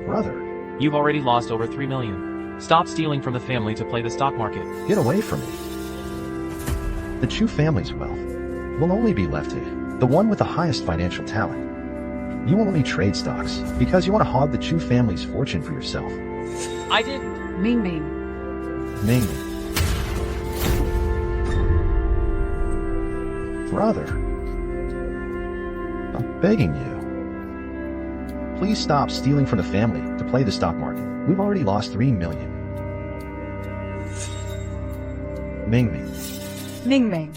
Brother, You've already lost over 3 million. Stop stealing from the family to play the stock market. get away from me. The Chu family's wealth will only be left to the one with the highest financial talent. You will only trade stocks because you want to hog the Chu family's fortune for yourself. I didn't. Ming Ming. Ming. Brother, I'm begging you. Please stop stealing from the family to play the stock market. We've already lost 3 million. Ming Ming. Ming Ming.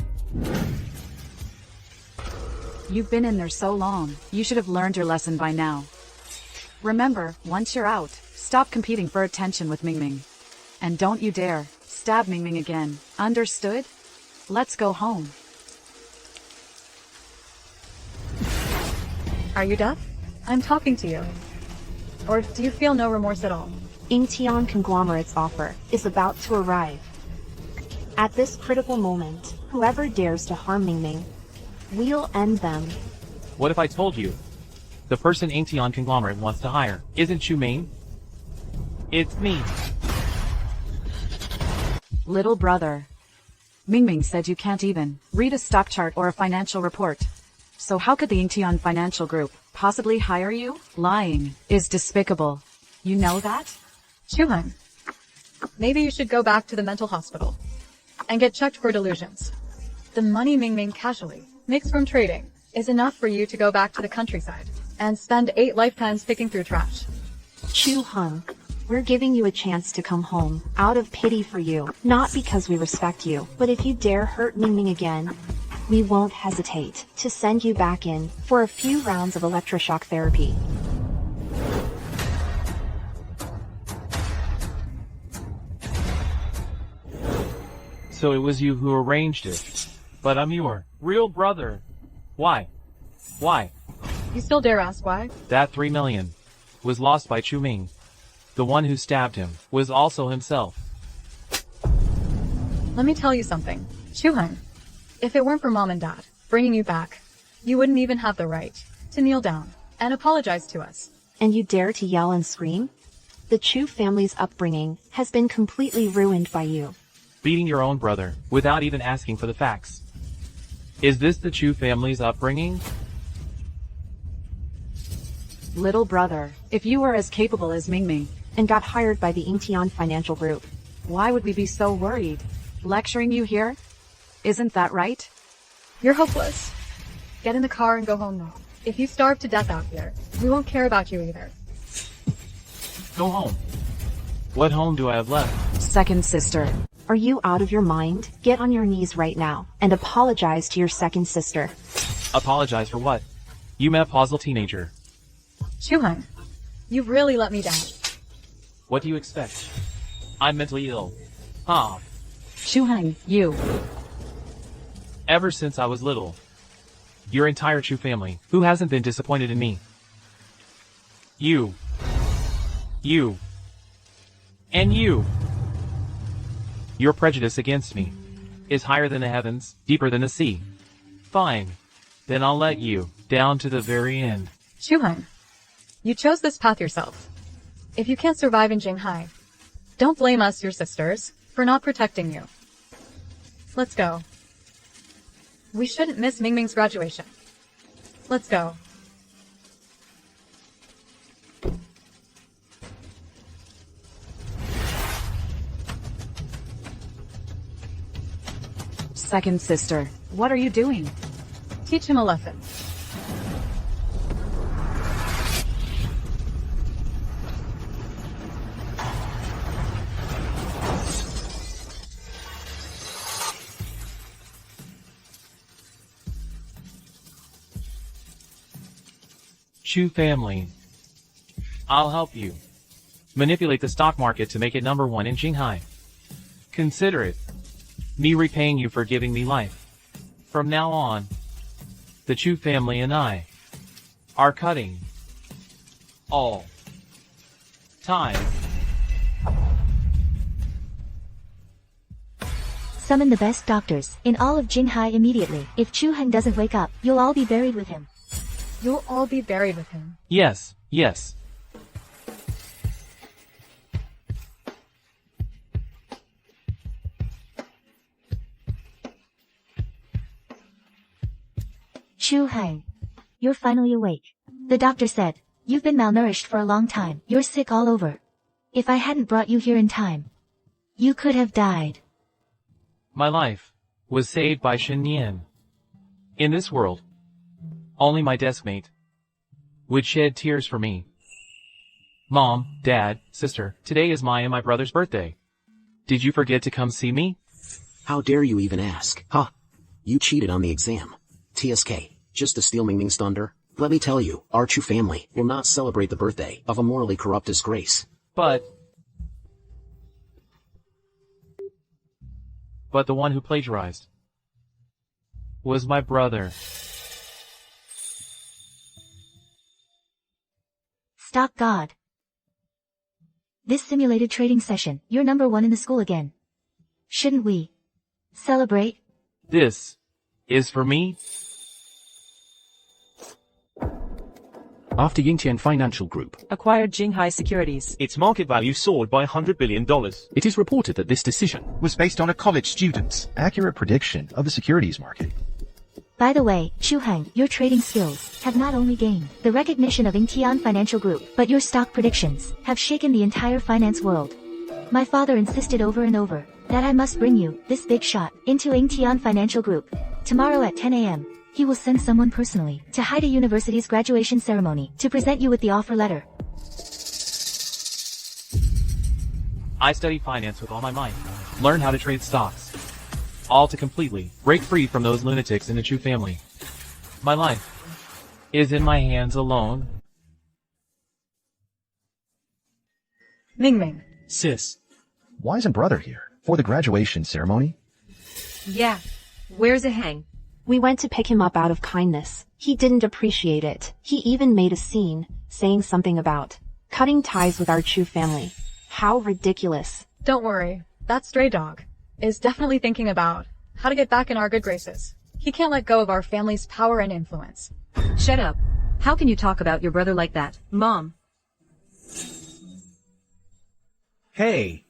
You've been in there so long, you should have learned your lesson by now. Remember, once you're out, stop competing for attention with Ming Ming. And don't you dare stab Ming Ming again, understood? Let's go home. Are you deaf? I'm talking to you. Or do you feel no remorse at all? ENG conglomerate's offer is about to arrive. At this critical moment, whoever dares to harm Ming Ming, we'll end them. What if I told you? The person ENG conglomerate wants to hire isn't Chu Ming? It's me. Little brother. Ming Ming said you can't even read a stock chart or a financial report. So how could the Incheon Financial Group possibly hire you? Lying is despicable. You know that? Chuhan, maybe you should go back to the mental hospital and get checked for delusions. The money Ming Ming casually makes from trading is enough for you to go back to the countryside and spend 8 lifetimes picking through trash. Chu Hung, we're giving you a chance to come home, out of pity for you, not because we respect you, but if you dare hurt Ming Ming again, we won't hesitate to send you back in for a few rounds of electroshock therapy. So it was you who arranged it. But I'm your real brother. Why? Why? You still dare ask why? That 3 million was lost by Chu Ming. The one who stabbed him was also himself. Let me tell you something. Chuhan, if it weren't for Mom and Dad bringing you back, you wouldn't even have the right to kneel down and apologize to us. And you dare to yell and scream? The Chu family's upbringing has been completely ruined by you. Beating your own brother without even asking for the facts. Is this the Chu family's upbringing? Little brother, if you were as capable as Ming Ming, And got hired by the Incheon Financial Group. why would we be so worried? Lecturing you here? Isn't that right? You're hopeless. Get in the car and go home now. If you starve to death out here, we won't care about you either. Go home. What home do I have left? Second sister. Are you out of your mind? Get on your knees right now and apologize to your second sister. Apologize for what? You menopausal teenager. Chuhan, you've really let me down. What do you expect? I'm mentally ill. Huh. Shuhang, you. Ever since I was little. Your entire Chu family, who hasn't been disappointed in me? You. You. And you. Your prejudice against me is higher than the heavens, deeper than the sea. Fine. Then I'll let you down to the very end. Chuhan, you chose this path yourself. If you can't survive in Shanghai, don't blame us, your sisters, for not protecting you. Let's go. We shouldn't miss Ming Ming's graduation. Let's go. Second sister, what are you doing? Teach him a lesson. Chu family. I'll help you. Manipulate the stock market to make it #1 in Shanghai. Consider it me repaying you for giving me life. From now on, the Chu family and I are cutting all time. Summon the best doctors in all of Jinghai immediately. If Chu Heng doesn't wake up, you'll all be buried with him. You'll all be buried with him. Yes, yes. Chu Hang. You're finally awake. The doctor said, you've been malnourished for a long time. You're sick all over. If I hadn't brought you here in time, you could have died. My life was saved by Shen Yan. In this world, only my deskmate would shed tears for me. Mom, Dad, sister, today is my and my brother's birthday. Did you forget to come see me? How dare you even ask? Huh? You cheated on the exam. TSK, just to steal Mingming's thunder? Let me tell you, our Chu family will not celebrate the birthday of a morally corrupt disgrace. But the one who plagiarized was my brother. Stock God. This simulated trading session, you're number 1 in the school again. Shouldn't we celebrate? This is for me. After Yingtian Financial Group acquired Jinghai Securities, its market value soared by $100 billion. It is reported that this decision was based on a college student's accurate prediction of the securities market. By the way, Chu Hang, your trading skills have not only gained the recognition of Yingtian Financial Group, but your stock predictions have shaken the entire finance world. My father insisted over and over that I must bring you, this big shot, into Yingtian Financial Group. Tomorrow at 10 a.m., he will send someone personally to Haida University's graduation ceremony to present you with the offer letter. I study finance with all my might. Learn how to trade stocks. All to completely break free from those lunatics in the Chu family. My life is in my hands alone. Mingming. sis. Why isn't brother here for the graduation ceremony? Yeah. Where's a hang? We went to pick him up out of kindness. He didn't appreciate it. He even made a scene, saying something about cutting ties with our Chu family. How ridiculous. Don't worry, that stray dog is definitely thinking about how to get back in our good graces. He can't let go of our family's power and influence. Shut up. How can you talk about your brother like that, Mom? Hey.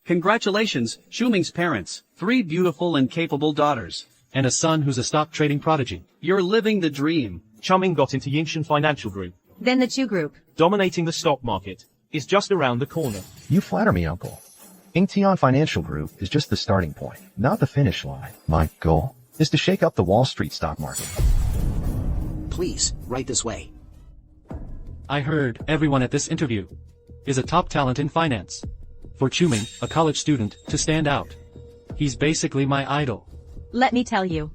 Congratulations, Shuming's parents. 3 beautiful and capable daughters. And a son who's a stock trading prodigy. You're living the dream. Chumming got into Yingtian Financial Group. Then the Chu Group, Dominating the stock market is just around the corner. You flatter me, Uncle. Yingtian Financial Group is just the starting point, not the finish line. My goal is to shake up the Wall Street stock market. Please, right this way. I heard everyone at this interview is a top talent in finance. For Chuming, a college student, to stand out. He's basically my idol. let me tell you.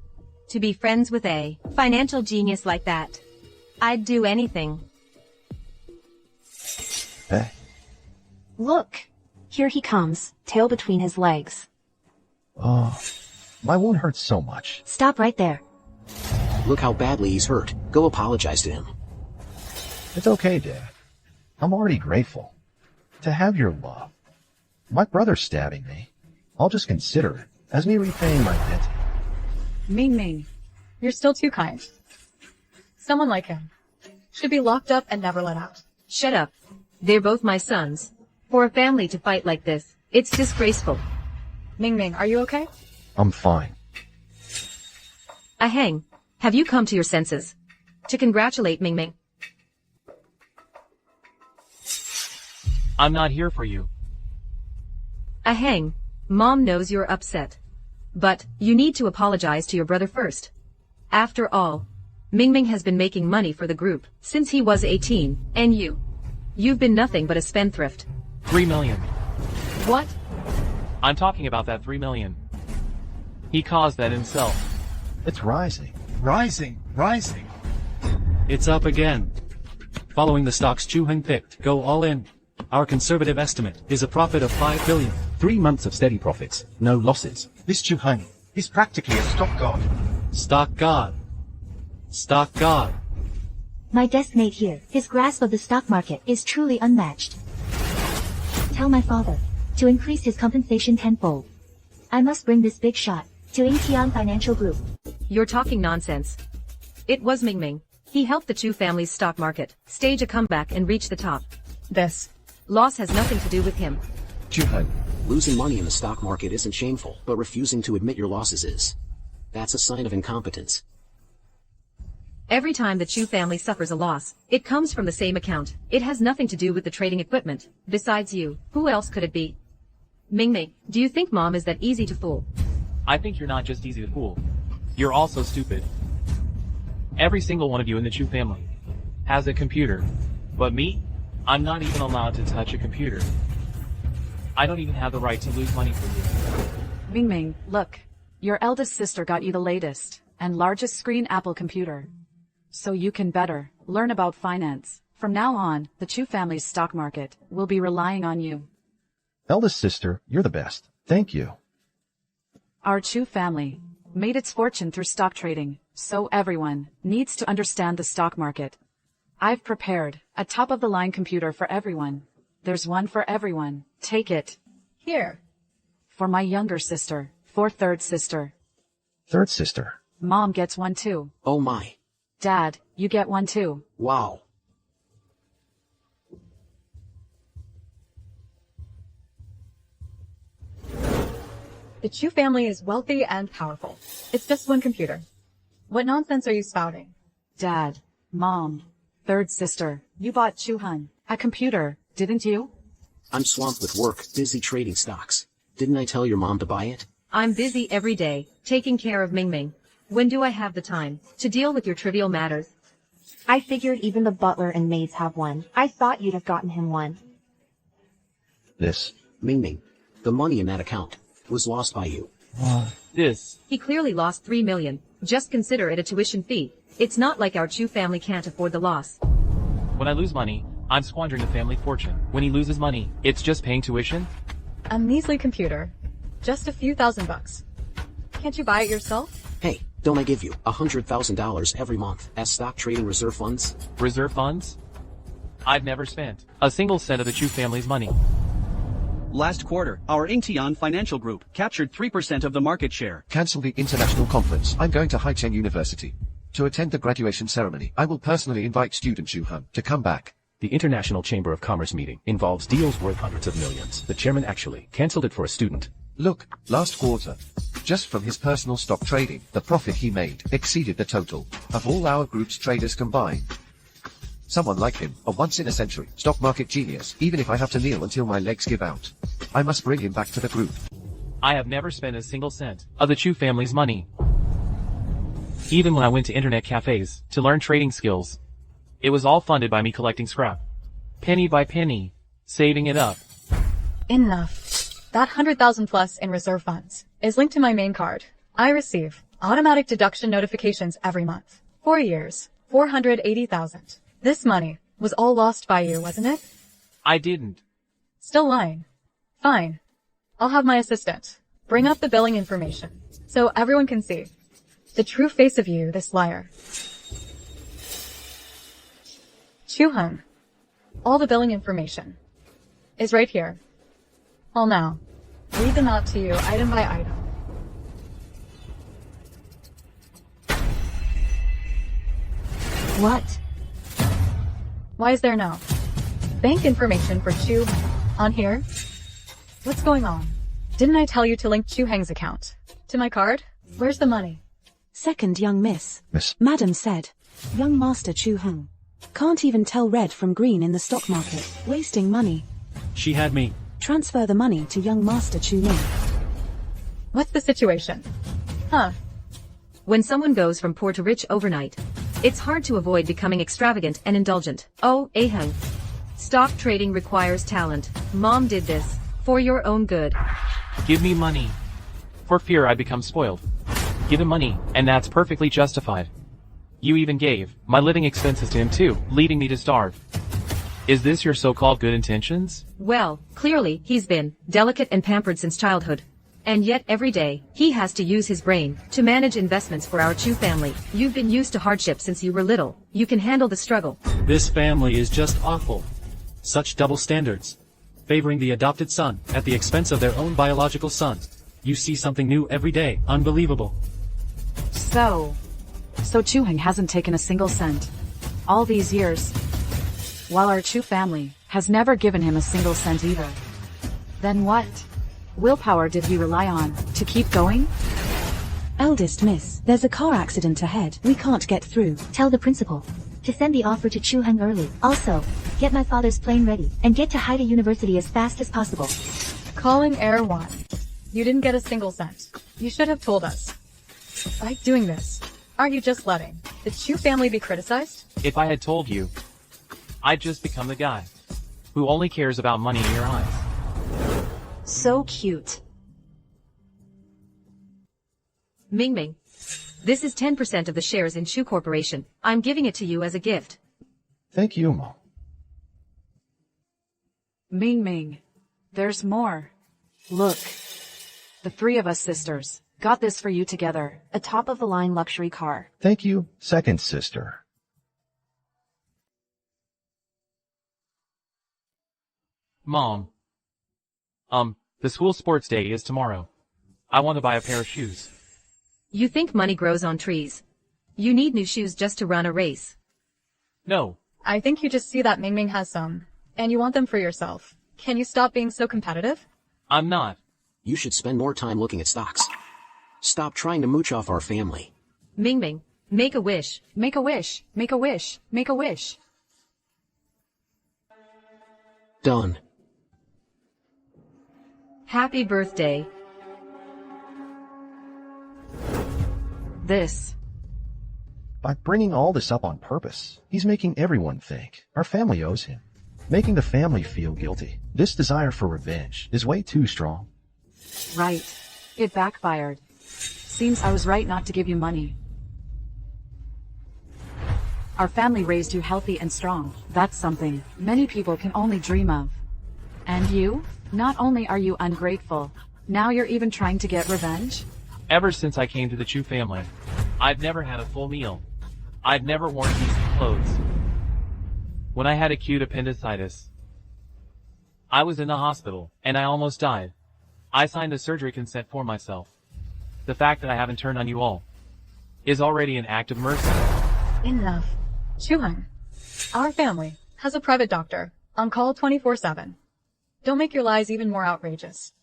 To be friends with a financial genius like that, I'd do anything. Hey. Look! Here he comes, tail between his legs. Oh, my wound hurts so much. Stop right there. Look how badly he's hurt. Go apologize to him. It's okay, Dad. I'm already grateful to have your love. My brother's stabbing me. I'll just consider it as me repaying my debt. Ming, you're still too kind. Someone like him should be locked up and never let out. Shut up. They're both my sons. For a family to fight like this, it's disgraceful. Ming, are you okay? I'm fine. Ahang, have you come to your senses? To congratulate Ming? I'm not here for you. Ahang, Mom knows you're upset. But you need to apologize to your brother first. After all, Ming has been making money for the group since he was 18, and you've been nothing but a spendthrift. 3 million. What? I'm talking about that 3 million. He caused that himself. It's rising. Rising. It's up again. Following the stocks Chu Heng picked, go all in. Our conservative estimate is a profit of 5 billion. 3 months of steady profits, no losses. This Chu Heng is practically a stock god. Stock god. Stock god. My deskmate here, his grasp of the stock market is truly unmatched. Tell my father to increase his compensation tenfold. I must bring this big shot to Yingtian Financial Group. You're talking nonsense. It was Ming. He helped the Chu family's stock market stage a comeback and reach the top. This loss has nothing to do with him. Chu Heng, losing money in the stock market isn't shameful, but refusing to admit your losses is. That's a sign of incompetence. Every time the Chu family suffers a loss, it comes from the same account. It has nothing to do with the trading equipment. Besides you, who else could it be? Mingming, do you think Mom is that easy to fool? I think you're not just easy to fool. You're also stupid. Every single one of you in the Chu family has a computer. But me? I'm not even allowed to touch a computer. I don't even have the right to lose money for you. Mingming, look. Your eldest sister got you the latest and largest screen Apple computer. So you can better learn about finance. From now on, the Chu family's stock market will be relying on you. Eldest sister, you're the best. Thank you. Our Chu family made its fortune through stock trading, so everyone needs to understand the stock market. I've prepared a top-of-the-line computer for everyone. There's one for everyone. Take it. Here. For my younger sister, for third sister. Third sister. Mom gets one too. Oh my. Dad, you get one too. Wow. The Chu family is wealthy and powerful. It's just one computer. What nonsense are you spouting? Dad, Mom, third sister, you bought Chuhan a computer, didn't you? I'm swamped with work, busy trading stocks. Didn't I tell your mom to buy it? I'm busy every day, taking care of Mingming. When do I have the time to deal with your trivial matters? I figured even the butler and maids have one. I thought you'd have gotten him one. This. Mingming, the money in that account was lost by you. This. He clearly lost 3 million. Just consider it a tuition fee. It's not like our Chu family can't afford the loss. When I lose money, I'm squandering the family fortune. When he loses money, it's just paying tuition? A measly computer. Just a few $1,000. Can't you buy it yourself? Hey, don't I give you $100,000 every month as stock trading reserve funds? Reserve funds? I've never spent a single cent of the Chu family's money. Last quarter, our ENG Financial Group captured 3% of the market share. Cancel the international conference. I'm going to Haicheng University to attend the graduation ceremony. I will personally invite student Chuhan to come back. The International Chamber of Commerce meeting involves deals worth hundreds of millions. The chairman actually cancelled it for a student. Look, last quarter, just from his personal stock trading, the profit he made exceeded the total of all our group's traders combined. Someone like him, a once-in-a-century stock market genius, even if I have to kneel until my legs give out. I must bring him back to the group. I have never spent a single cent of the Chu family's money. Even when I went to internet cafes to learn trading skills, it was all funded by me collecting scrap. Penny by penny, saving it up. Enough. That 100,000 plus in reserve funds is linked to my main card. I receive automatic deduction notifications every month. 4 years, 480,000. This money was all lost by you, wasn't it? I didn't. Still lying. Fine. I'll have my assistant bring up the billing information so everyone can see the true face of you, this liar. Chuhan, all the billing information is right here. I'll now read them out to you item by item. What? Why is there no bank information for Chu on here? What's going on? Didn't I tell you to link Chu Heng's account to my card? Where's the money? Second young miss. Miss. Madam said. Young master Chu Heng. Can't even tell red from green in the stock market. Wasting money. She had me. Transfer the money to young master Chu Ning. What's the situation? Huh. When someone goes from poor to rich overnight, it's hard to avoid becoming extravagant and indulgent. Oh, Aheng. Stock trading requires talent. Mom did this for your own good. Give me money. For fear I become spoiled. Give him money, and that's perfectly justified. You even gave my living expenses to him too, leaving me to starve. Is this your so-called good intentions? Well, clearly, he's been delicate and pampered since childhood. And yet every day, he has to use his brain to manage investments for our Chu family. You've been used to hardship since you were little. You can handle the struggle. This family is just awful. Such double standards. Favoring the adopted son at the expense of their own biological son. You see something new every day. Unbelievable. So Chu Heng hasn't taken a single cent all these years, while our Chu family has never given him a single cent either. Then what willpower did he rely on to keep going? Eldest miss, there's a car accident ahead. We can't get through. Tell the principal to send the offer to Chu Heng early. Also, get my father's plane ready and get to Haida University as fast as possible. Calling Air 1. You didn't get a single cent. You should have told us. By doing this, aren't you just letting the Chu family be criticized? If I had told you, I'd just become the guy who only cares about money in your eyes. So cute. Mingming. This is 10% of the shares in Chu Corporation. I'm giving it to you as a gift. Thank you, Mom. Ming, there's more. Look. The three of us sisters got this for you together. A top-of-the-line luxury car. Thank you, second sister. Mom. The school sports day is tomorrow. I want to buy a pair of shoes. You think money grows on trees. You need new shoes just to run a race. No. I think you just see that Mingming has some, and you want them for yourself. Can you stop being so competitive? I'm not. You should spend more time looking at stocks. Stop trying to mooch off our family. Mingming, make a wish. Make a wish. Make a wish. Make a wish. Done. Happy birthday. This. By bringing all this up on purpose, he's making everyone think our family owes him, making the family feel guilty. This desire for revenge is way too strong. Right. It backfired. Seems I was right not to give you money. Our family raised you healthy and strong. That's something many people can only dream of. And you? Not only are you ungrateful, now you're even trying to get revenge? Ever since I came to the Chu family, I've never had a full meal. I've never worn decent clothes. When I had acute appendicitis, I was in the hospital, and I almost died. I signed a surgery consent for myself. The fact that I haven't turned on you all is already an act of mercy. Enough. Chu Heng, our family has a private doctor on call 24/7. Don't make your lies even more outrageous.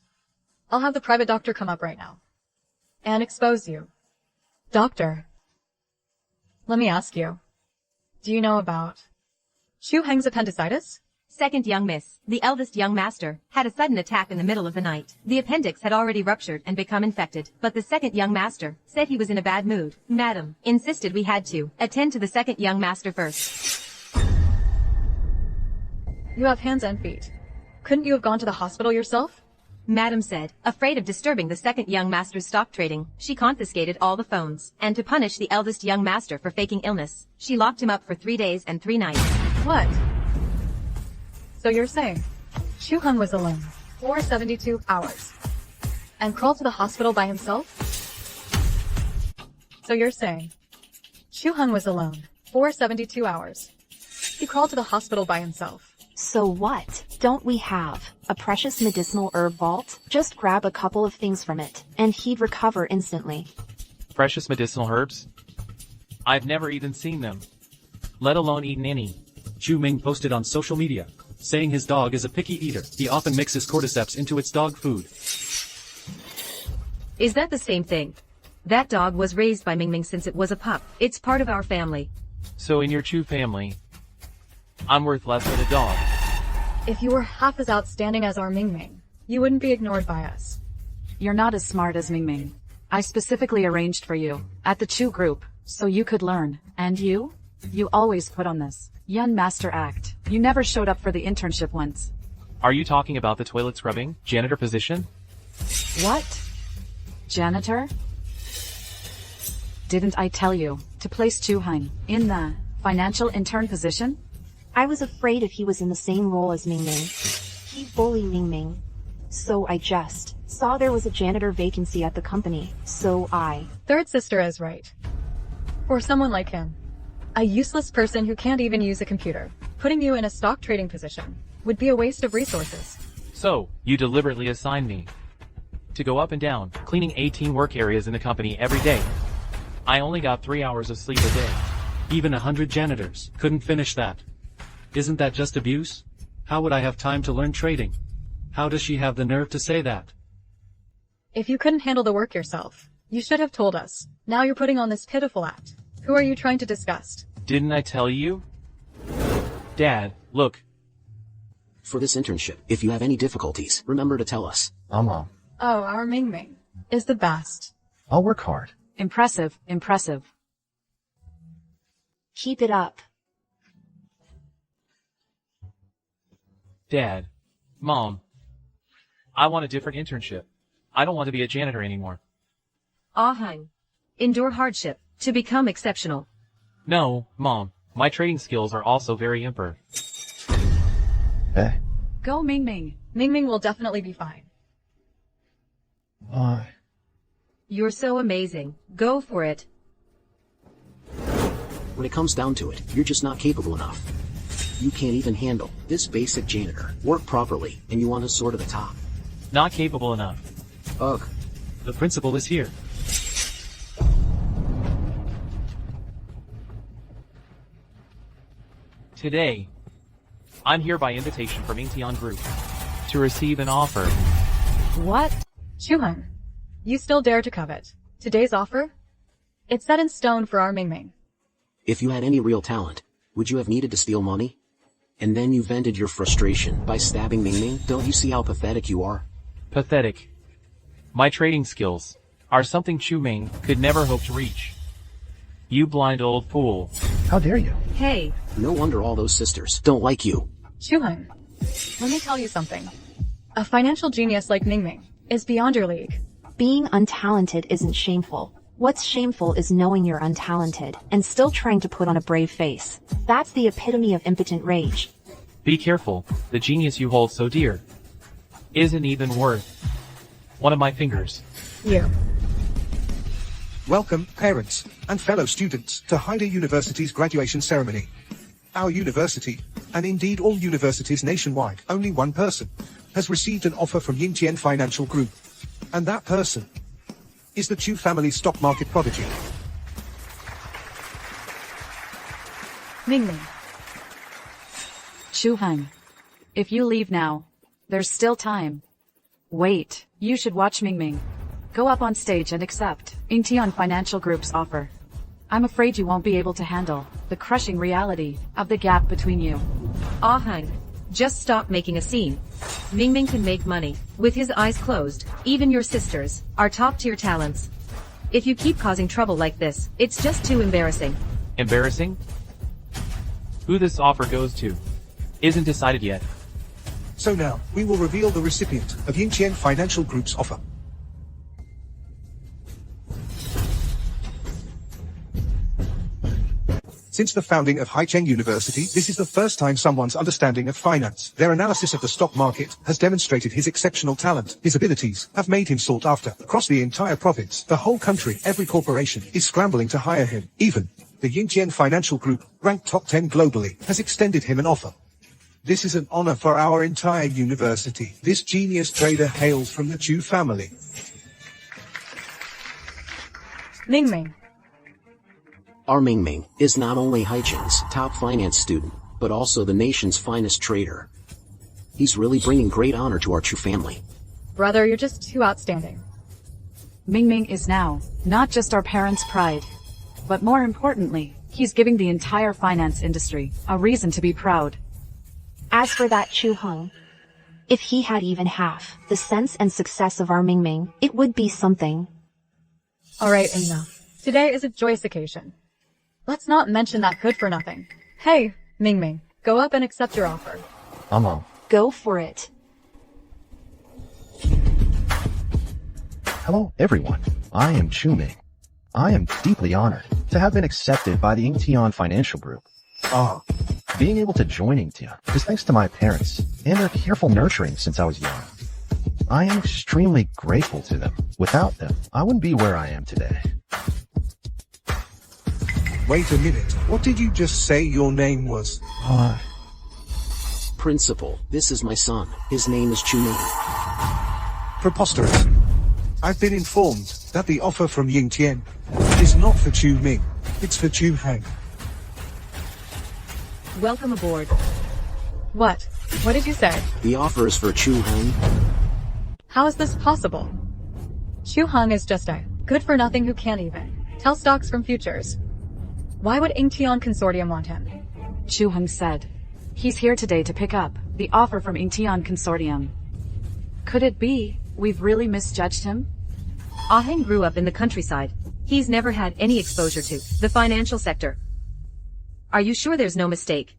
I'll have the private doctor come up right now and expose you. Doctor, let me ask you, do you know about Chu Heng's appendicitis? Second young miss, the eldest young master, had a sudden attack in the middle of the night. The appendix had already ruptured and become infected, but the second young master said he was in a bad mood. Madam insisted we had to attend to the second young master first. You have hands and feet. Couldn't you have gone to the hospital yourself? Madam said, afraid of disturbing the second young master's stock trading, she confiscated all the phones. And to punish the eldest young master for faking illness, she locked him up for 3 days and 3 nights. What? So you're saying Chu Heng was alone for 72 hours and crawled to the hospital by himself? So you're saying Chu Heng was alone for 72 hours. He crawled to the hospital by himself. So what? Don't we have a precious medicinal herb vault? Just grab a couple of things from it, and he'd recover instantly. Precious medicinal herbs? I've never even seen them, let alone eaten any. Chu Ming posted on social media, saying his dog is a picky eater. He often mixes cordyceps into its dog food. Is that the same thing? That dog was raised by Mingming since it was a pup. It's part of our family. So in your Chu family, I'm worth less than a dog. If you were half as outstanding as our Mingming, you wouldn't be ignored by us. You're not as smart as Mingming. I specifically arranged for you at the Chu group so you could learn. And you? You always put on this young master act. You never showed up for the internship once. Are you talking about the toilet scrubbing, janitor position? What? Janitor? Didn't I tell you to place Chu Heng in the financial intern position? I was afraid if he was in the same role as Mingming, he'd bully Mingming. So I just saw there was a janitor vacancy at the company, so I... Third sister is right. For someone like him, a useless person who can't even use a computer, putting you in a stock trading position would be a waste of resources. So, you deliberately assigned me to go up and down, cleaning 18 work areas in the company every day. I only got 3 hours of sleep a day. Even 100 janitors couldn't finish that. Isn't that just abuse? How would I have time to learn trading? How does she have the nerve to say that? If you couldn't handle the work yourself, You should have told us. Now you're putting on this pitiful act. Who are you trying to disgust? Didn't I tell you? Dad, look. For this internship, if you have any difficulties, remember to tell us. Mom. Oh, our Mingming is the best. I'll work hard. Impressive, impressive. Keep it up. Dad. Mom. I want a different internship. I don't want to be a janitor anymore. Ahang. Endure hardship to become exceptional. No, Mom. My trading skills are also very imper. Hey. Go Mingming. Mingming will definitely be fine. Why? You're so amazing. Go for it. When it comes down to it, you're just not capable enough. You can't even handle this basic janitor. Work properly, and you want to soar to the top. Not capable enough. Ugh. The principal is here. Today, I'm here by invitation from Ingtian Group to receive an offer. What? Chuheng, you still dare to covet today's offer? It's set in stone for our Mingming. If you had any real talent, would you have needed to steal money? And then you vented your frustration by stabbing Mingming? Don't you see how pathetic you are? Pathetic. My trading skills are something Chu Ming could never hope to reach. You blind old fool. How dare you? Hey. No wonder all those sisters don't like you. Chuheng, let me tell you something. A financial genius like Mingming is beyond your league. Being untalented isn't shameful. What's shameful is knowing you're untalented and still trying to put on a brave face. That's the epitome of impotent rage. Be careful, the genius you hold so dear isn't even worth one of my fingers. You. Welcome, parents and fellow students, to Haida University's graduation ceremony. Our university, and indeed all universities nationwide, only one person, has received an offer from Yingtian Financial Group. And that person is the Chu family stock market prodigy. Mingming. Chuheng. If you leave now, there's still time. Wait, you should watch Mingming. Go up on stage and accept Ingtian Financial Group's offer. I'm afraid you won't be able to handle the crushing reality of the gap between you. Ahang. Just stop making a scene. Mingming can make money with his eyes closed. Even your sisters are top-tier talents. If you keep causing trouble like this, it's just too embarrassing. Embarrassing? Who this offer goes to isn't decided yet. So now, we will reveal the recipient of Yingtian Financial Group's offer. Since the founding of Haicheng University, this is the first time someone's understanding of finance, their analysis of the stock market, has demonstrated his exceptional talent. His abilities have made him sought after. Across the entire province, the whole country, every corporation is scrambling to hire him. Even the Yingtian Financial Group, ranked top 10 globally, has extended him an offer. This is an honor for our entire university. This genius trader hails from the Chu family. Mingming. Our Mingming is not only Haicheng's top finance student, but also the nation's finest trader. He's really bringing great honor to our Chu family. Brother, you're just too outstanding. Mingming is now not just our parents' pride, but more importantly, he's giving the entire finance industry a reason to be proud. As for that Chuheng, if he had even half the sense and success of our Mingming, it would be something. Alright, enough. Today is a joyous occasion. Let's not mention that good for nothing. Hey, Mingming, go up and accept your offer. Go for it. Hello, everyone. I am Chu Ming. I am deeply honored to have been accepted by the Ingtian Financial Group. Being able to join Ingtian is thanks to my parents and their careful nurturing since I was young. I am extremely grateful to them. Without them, I wouldn't be where I am today. Wait a minute, what did you just say your name was? Principal, this is my son. His name is Chu Ming. Preposterous. I've been informed that the offer from Yingtian is not for Chu Ming, it's for Chu Heng. Welcome aboard. What? What did you say? The offer is for Chu Heng. How is this possible? Chuheng is just a Good for nothing who can't even tell stocks from futures. Why would Incheon Consortium want him? Chu Heng said. He's here today to pick up the offer from Incheon Consortium. Could it be we've really misjudged him? Ah Heng grew up in the countryside. He's never had any exposure to the financial sector. Are you sure there's no mistake?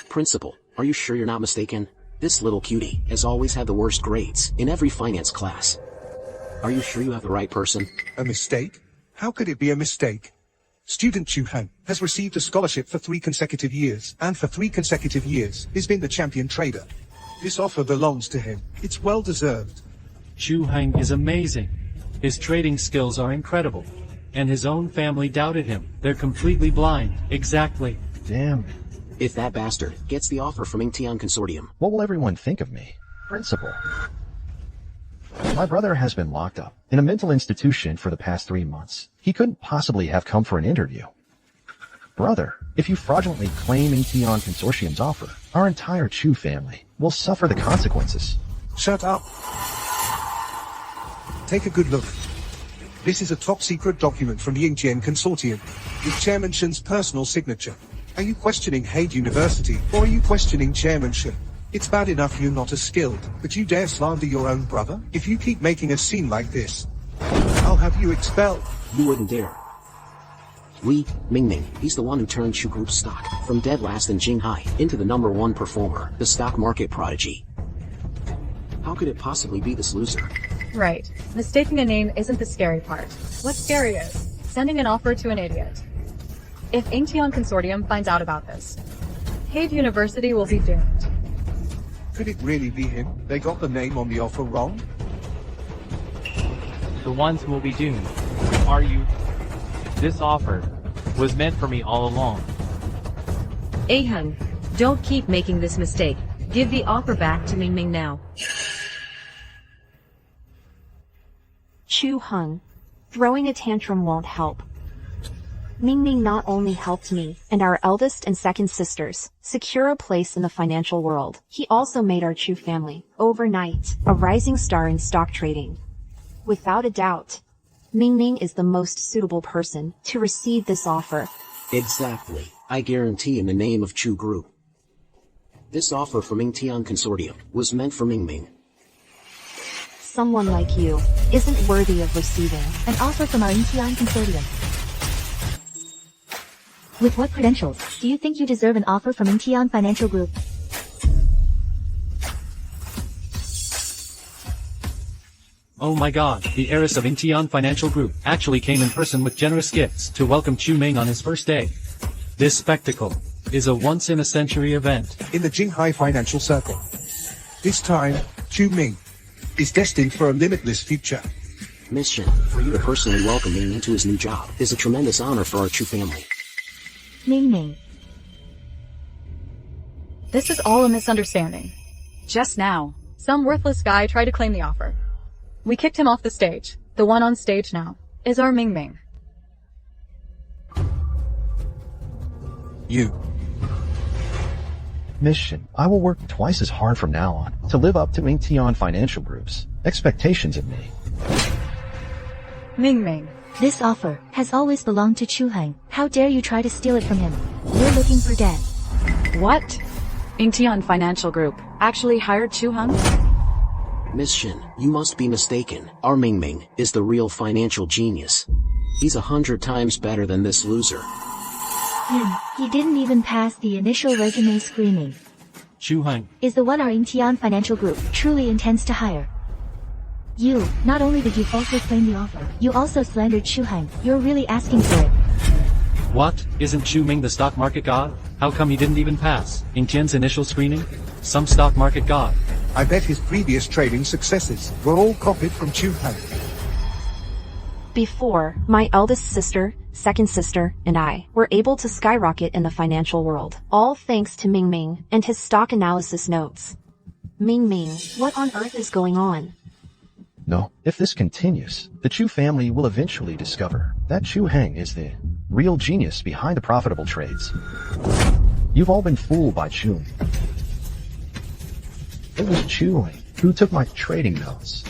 Principal, are you sure you're not mistaken? This little cutie has always had the worst grades in every finance class. Are you sure you have the right person? A mistake? How could it be a mistake? Student Chu Heng has received a scholarship for 3 consecutive years, and for 3 consecutive years he's been the champion trader. This offer belongs to him. It's well deserved. Chu Heng is amazing. His trading skills are incredible. And his own family doubted him. They're completely blind. Exactly. Damn. If that bastard gets the offer from Incheon Consortium, What will everyone think of me? Principal. My brother has been locked up in a mental institution for the past 3 months. He couldn't possibly have come for an interview. Brother, if you fraudulently claim Incheon Consortium's offer, our entire Chu family will suffer the consequences. Shut up. Take a good look. This is a top-secret document from the Incheon Consortium, with Chairman Shen's personal signature. Are you questioning Hade University, or are you questioning Chairman Shen? It's bad enough you're not as skilled, but you dare slander your own brother? If you keep making a scene like this, I'll have you expelled. you wouldn't dare. Mingming, he's the one who turned Chu Group's stock from dead last in Jinghai into the #1 performer, the stock market prodigy. How could it possibly be this loser? Right. Mistaking a name isn't the scary part. What's scary is sending an offer to an idiot. If Incheon Consortium finds out about this, Hade University will be doomed. Could it really be him? They got the name on the offer wrong? The ones who will be doomed are you. This offer was meant for me all along. Ah Heng, don't keep making this mistake. Give the offer back to Mingming now. Chu Heng. Throwing a tantrum won't help. Mingming not only helped me and our eldest and second sisters secure a place in the financial world, he also made our Chu family, overnight, a rising star in stock trading. Without a doubt, Mingming is the most suitable person to receive this offer. Exactly. I guarantee in the name of Chu Group. This offer from Incheon Consortium was meant for Mingming. Someone like you isn't worthy of receiving An offer from our Incheon Consortium. With what credentials do you think you deserve an offer from Incheon Financial Group? Oh my god, the heiress of Incheon Financial Group actually came in person with generous gifts to welcome Chu Ming on his first day. This spectacle is a once-in-a-century event. In the Jinghai financial circle. This time, Chu Ming is destined for a limitless future. Mission, for you to personally welcome Ming into his new job, is a tremendous honor for our Chu family. Ming. This is all a misunderstanding. Just now, Some worthless guy tried to claim the offer. We kicked him off the stage. The one on stage now is our Mingming. You. Mission, I will work twice as hard from now on to live up to Incheon Financial Group's expectations of me. Mingming. This offer has always belonged to Chu Heng. How dare you try to steal it from him? You're looking for death. What? Incheon Financial Group actually hired Chu Heng? Miss Shin, you must be mistaken. Our Mingming is the real financial genius. He's 100 times better than this loser. He didn't even pass the initial resume screening. Chu Heng Is the one our Incheon Financial Group truly intends to hire. You, not only did you falsely claim the offer, you also slandered Chu Heng. You're really asking for it. What? Isn't Chu Ming the stock market god? How come he didn't even pass Incheon's initial screening? Some stock market god. I bet his previous trading successes were all copied from Chu Heng. Before, my eldest sister, second sister, and I were able to skyrocket in the financial world, all thanks to Mingming and his stock analysis notes. Mingming, what on earth is going on? No, if this continues, the Chu family will eventually discover that Chu Heng is the real genius behind the profitable trades. You've all been fooled by Chu. It was Chu who took my trading notes.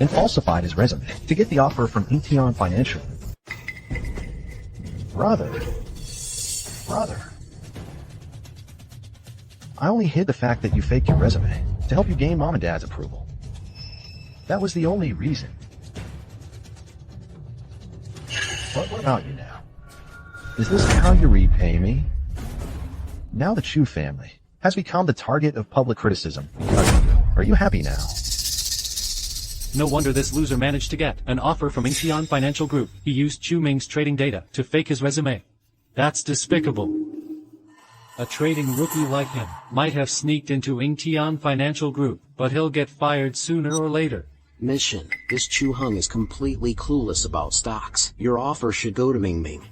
and falsified his resume to get the offer from Incheon Financial. Brother. I only hid the fact that you faked your resume to help you gain mom and dad's approval. That was the only reason. But what about you now? Is this how you repay me? Now the Chu family has become the target of public criticism because of you. Are you happy now? No wonder this loser managed to get an offer from Incheon Financial Group. He used Chu Ming's trading data to fake his resume. That's despicable. A trading rookie like him might have sneaked into Incheon Financial Group, but he'll get fired sooner or later. Mission. This Chu Hung is completely clueless about stocks. Your offer should go to Ming Ming.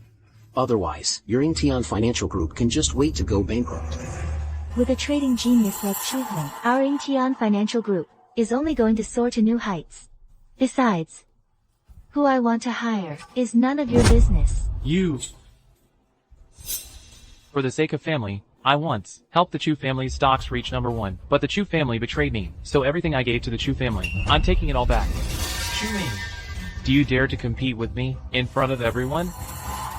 Otherwise, your Incheon Financial Group can just wait to go bankrupt. With a trading genius like Chu Heng, our Incheon Financial Group is only going to soar to new heights. Besides, who I want to hire is none of your business. You. For the sake of family, I once helped the Chu family's stocks reach #1, but the Chu family betrayed me, so everything I gave to the Chu family, I'm taking it all back. Chu Ming, do you dare to compete with me in front of everyone?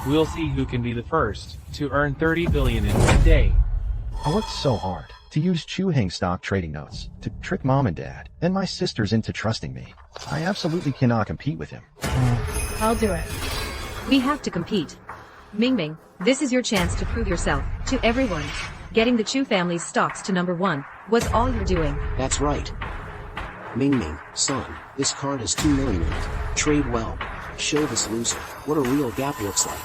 We'll see who can be the first to earn 30 billion in one day. I worked so hard to use Chu Heng stock trading notes to trick mom and dad and my sisters into trusting me. I absolutely cannot compete with him. I'll do it. We have to compete. Ming Ming, this is your chance to prove yourself to everyone. Getting the Chu family's stocks to #1 was all you're doing. That's right. Ming Ming, son, this card has 2 million in it. Trade well. Show this loser what a real gap looks like.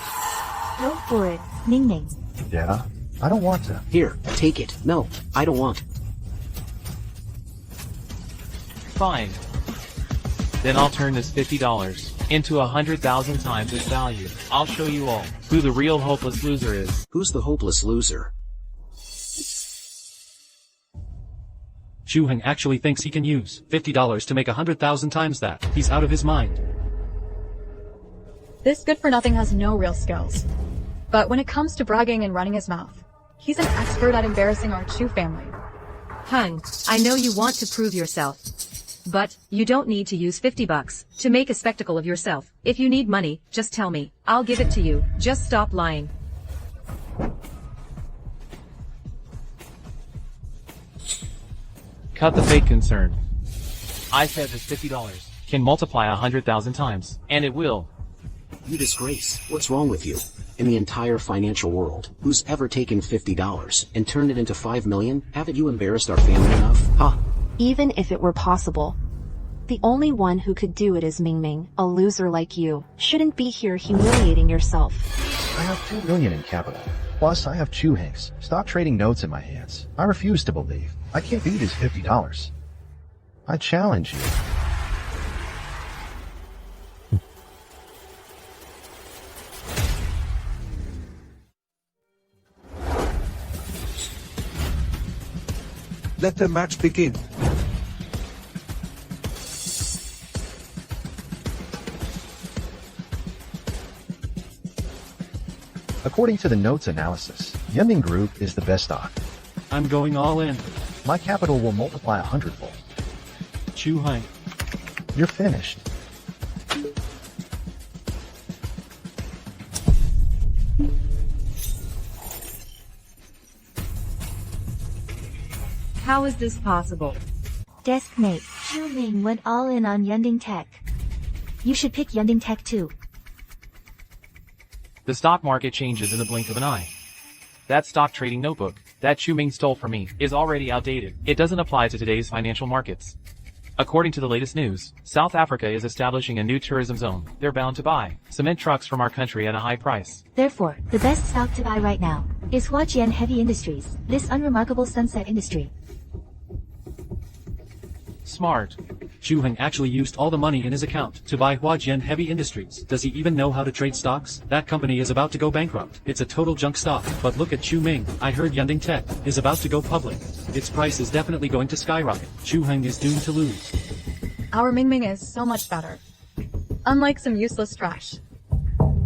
Go for it, Ming Ming. Yeah, I don't want to. Here, take it. No, I don't want. Fine. Then I'll turn this $50 into 100,000 times its value. I'll show you all who the real hopeless loser is. Who's the hopeless loser? Chu Heng actually thinks he can use $50 to make 100,000 times that. He's out of his mind. This good-for-nothing has no real skills. But when it comes to bragging and running his mouth, he's an expert at embarrassing our Chu family. Hung, I know you want to prove yourself. But you don't need to use $50 to make a spectacle of yourself. If you need money, just tell me. I'll give it to you. Just stop lying. Cut the fake concern. I said this $50 can multiply 100,000 times, and it will. You disgrace. What's wrong with you? In the entire financial world, who's ever taken $50 and turned it into 5 million? Haven't you embarrassed our family enough? Huh? Even if it were possible, the only one who could do it is Ming Ming. A loser like you shouldn't be here humiliating yourself. I have 2 million in capital. Plus, I have Chu Heng's stock trading notes in my hands. I refuse to believe I can't beat his $50. I challenge you. Let the match begin. According to the notes analysis, Yeming Group is the best stock. I'm going all in. My capital will multiply 100-fold. Chu Heng. You're finished. How is this possible? Deskmate, Chu Ming went all in on Yunding Tech. You should pick Yunding Tech too. The stock market changes in the blink of an eye. That stock trading notebook that Chu Ming stole from me is already outdated. It doesn't apply to today's financial markets. According to the latest news, South Africa is establishing a new tourism zone. They're bound to buy cement trucks from our country at a high price. Therefore, the best stock to buy right now is Huajian Heavy Industries, this unremarkable sunset industry. Smart. Chu Heng actually used all the money in his account to buy Huajian Heavy Industries. Does he even know how to trade stocks? That company is about to go bankrupt. It's a total junk stock. But look at Chu Ming. I heard Yunding Tech is about to go public. Its price is definitely going to skyrocket. Chu Heng is doomed to lose. Our Ming Ming is so much better. Unlike some useless trash,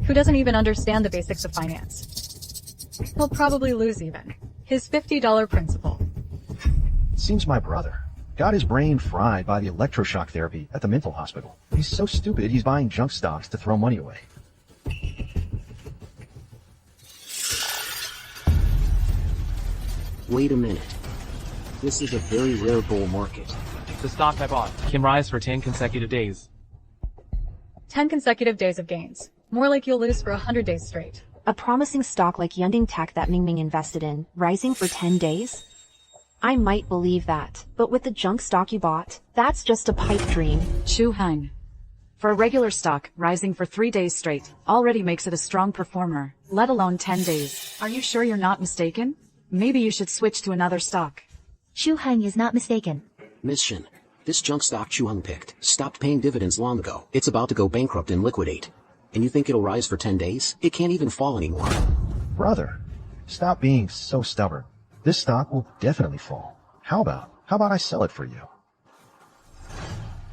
who doesn't even understand the basics of finance. He'll probably lose even his $50 principal. It seems my brother Got his brain fried by the electroshock therapy at the mental hospital. He's so stupid he's buying junk stocks to throw money away. Wait a minute. This is a very rare bull market. The stock I bought can rise for 10 consecutive days. 10 consecutive days of gains. More like you'll lose for 100 days straight. A promising stock like Yunding Tech that Mingming invested in, rising for 10 days? I might believe that, but with the junk stock you bought, that's just a pipe dream. Chu Heng. For a regular stock, rising for 3 days straight already makes it a strong performer, let alone 10 days. Are you sure you're not mistaken? Maybe you should switch to another stock. Chu Heng is not mistaken. Miss Shin, this junk stock Chu Hung picked stopped paying dividends long ago. It's about to go bankrupt and liquidate. And you think it'll rise for 10 days? It can't even fall anymore. Brother, stop being so stubborn. This stock will definitely fall. How about I sell it for you?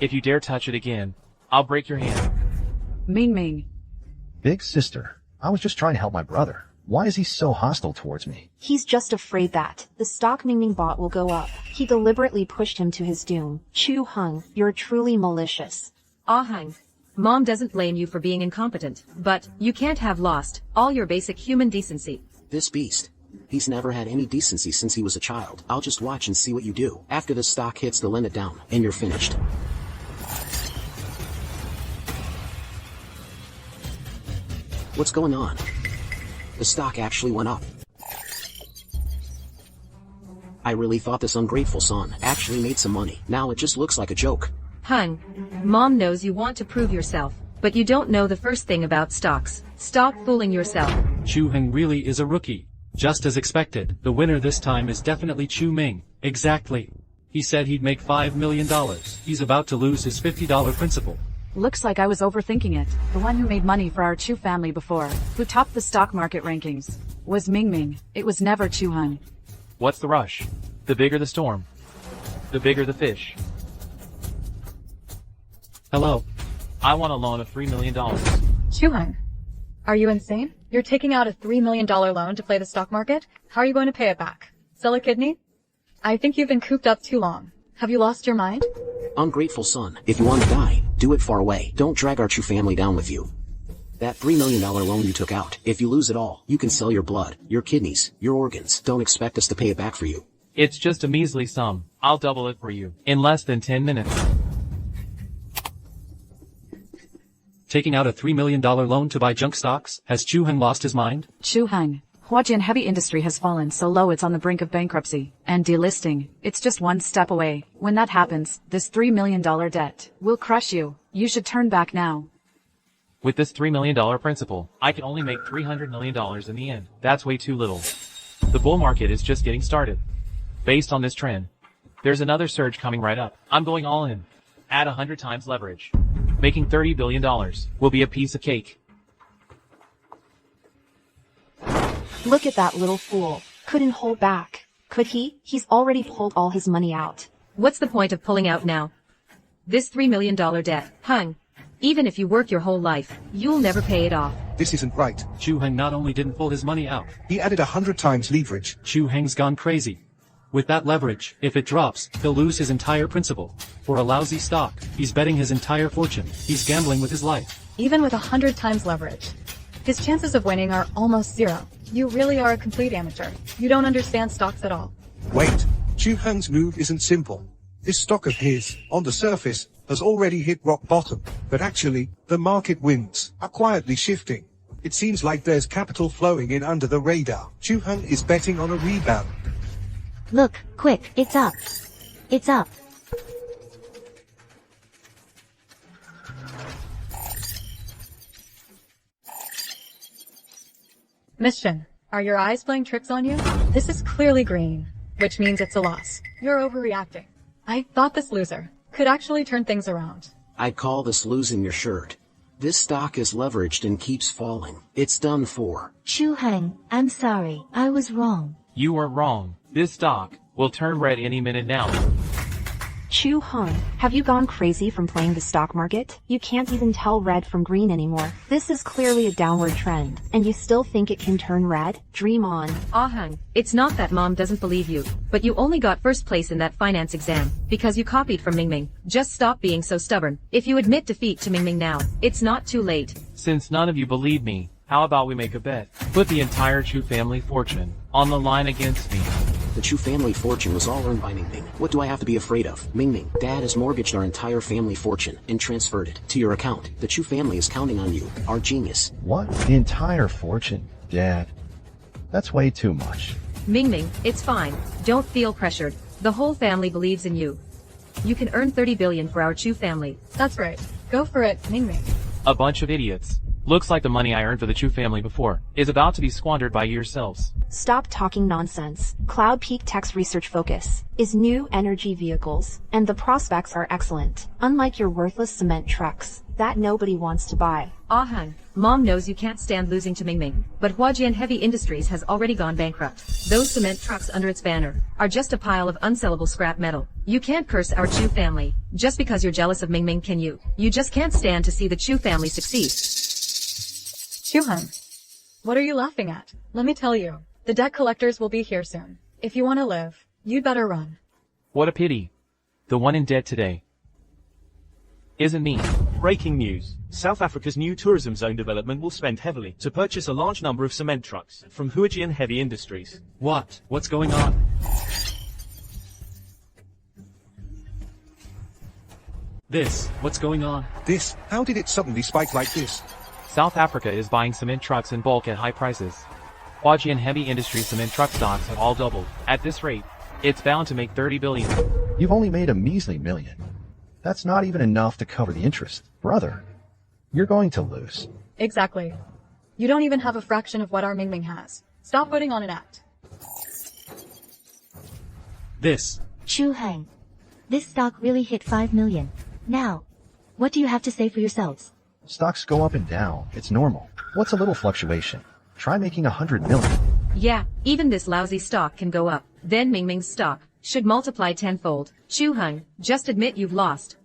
If you dare touch it again, I'll break your hand. Ming. Big sister, I was just trying to help my brother. Why is he so hostile towards me? He's just afraid that the stock Mingming bought will go up. He deliberately pushed him to his doom. Chu Hung, you're truly malicious. Ah Hung. Mom doesn't blame you for being incompetent, but you can't have lost all your basic human decency. This beast. He's never had any decency since he was a child. I'll just watch and see what you do. After the stock hits the limit down, and you're finished. What's going on? The stock actually went up. I really thought this ungrateful son actually made some money. Now it just looks like a joke. Hung, Mom knows you want to prove yourself, but you don't know the first thing about stocks. Stop fooling yourself. Chu Heng really is a rookie. Just as expected, the winner this time is definitely Chu Ming. Exactly. He said he'd make $5 million. He's about to lose his $50 principal. Looks like I was overthinking it. The one who made money for our Chu family before, who topped the stock market rankings, was Ming. It was never Chu Hung. What's the rush? The bigger the storm, the bigger the fish. Hello. I want a loan of $3 million. Chu Hung, are you insane? You're taking out a $3 million loan to play the stock market? How are you going to pay it back? Sell a kidney? I think you've been cooped up too long. Have you lost your mind? Ungrateful son, if you want to die, do it far away. Don't drag our Chu family down with you. That $3 million loan you took out, if you lose it all, you can sell your blood, your kidneys, your organs. Don't expect us to pay it back for you. It's just a measly sum. I'll double it for you in less than 10 minutes. Taking out a $3 million loan to buy junk stocks? Has Chu Heng lost his mind? Chu Heng, Huajian heavy industry has fallen so low it's on the brink of bankruptcy and delisting. It's just one step away. When that happens, this $3 million debt will crush you. You should turn back now. With this $3 million principal, I can only make $300 million in the end. That's way too little. The bull market is just getting started. Based on this trend, there's another surge coming right up. I'm going all in. Add 100 times leverage. Making $30 billion will be a piece of cake. Look at that little fool. Couldn't hold back. Could he? He's already pulled all his money out. What's the point of pulling out now? This $3 million debt, Hung, even if you work your whole life, you'll never pay it off. This isn't right. Chu Heng not only didn't pull his money out, He added 100 times leverage. Chu Heng's gone crazy. With that leverage, if it drops, he'll lose his entire principal. For a lousy stock, he's betting his entire fortune. He's gambling with his life. Even with 100 times leverage, his chances of winning are almost zero. You really are a complete amateur. You don't understand stocks at all. Wait, Chu Heng's move isn't simple. This stock of his, on the surface, has already hit rock bottom, but actually, the market winds are quietly shifting. It seems like there's capital flowing in under the radar. Chu Heng is betting on a rebound. Look, quick, it's up. It's up. Miss Shin, are your eyes playing tricks on you? This is clearly green, which means it's a loss. You're overreacting. I thought this loser could actually turn things around. I'd call this losing your shirt. This stock is leveraged and keeps falling. It's done for. Chu Heng, I'm sorry, I was wrong. You weren't wrong. This stock will turn red any minute now. Chu Hung, have you gone crazy from playing the stock market? You can't even tell red from green anymore. This is clearly a downward trend, and you still think it can turn red? Dream on. Ahang, it's not that mom doesn't believe you, but you only got first place in that finance exam because you copied from Mingming. Just stop being so stubborn. If you admit defeat to Mingming now, it's not too late. Since none of you believe me, how about we make a bet? Put the entire Chu family fortune on the line against me. The Chu family fortune was all earned by Mingming. What do I have to be afraid of? Mingming, Dad has mortgaged our entire family fortune and transferred it to your account. The Chu family is counting on you, our genius. What? The entire fortune, Dad? That's way too much. Mingming, it's fine. Don't feel pressured. The whole family believes in you. You can earn 30 billion for our Chu family. That's right. Go for it, Mingming. A bunch of idiots. Looks like the money I earned for the Chu family before is about to be squandered by yourselves. Stop talking nonsense. Cloud Peak Tech's research focus is new energy vehicles, and the prospects are excellent. Unlike your worthless cement trucks that nobody wants to buy. Ahang, mom knows you can't stand losing to Mingming, but Huajian Heavy Industries has already gone bankrupt. Those cement trucks under its banner are just a pile of unsellable scrap metal. You can't curse our Chu family just because you're jealous of Mingming, can you? You just can't stand to see the Chu family succeed. Chuhang, what are you laughing at? Let me tell you, the debt collectors will be here soon. If you want to live, you'd better run. What a pity. The one in debt today isn't me. Breaking news. South Africa's new tourism zone development will spend heavily to purchase a large number of cement trucks from Huajian Heavy Industries. What? What's going on? What's going on? This, how did it suddenly spike like this? South Africa is buying cement trucks in bulk at high prices. Huajian Heavy Industries cement truck stocks have all doubled. At this rate, it's bound to make 30 billion. You've only made a measly million. That's not even enough to cover the interest. Brother, you're going to lose. Exactly. You don't even have a fraction of what our Mingming has. Stop putting on an act. Chu Hang. This stock really hit 5 million. Now, what do you have to say for yourselves? Stocks go up and down. It's normal. What's a little fluctuation? Try making 100 million. Yeah, even this lousy stock can go up. Then Mingming's stock should multiply tenfold. Chu Hung, just admit you've lost.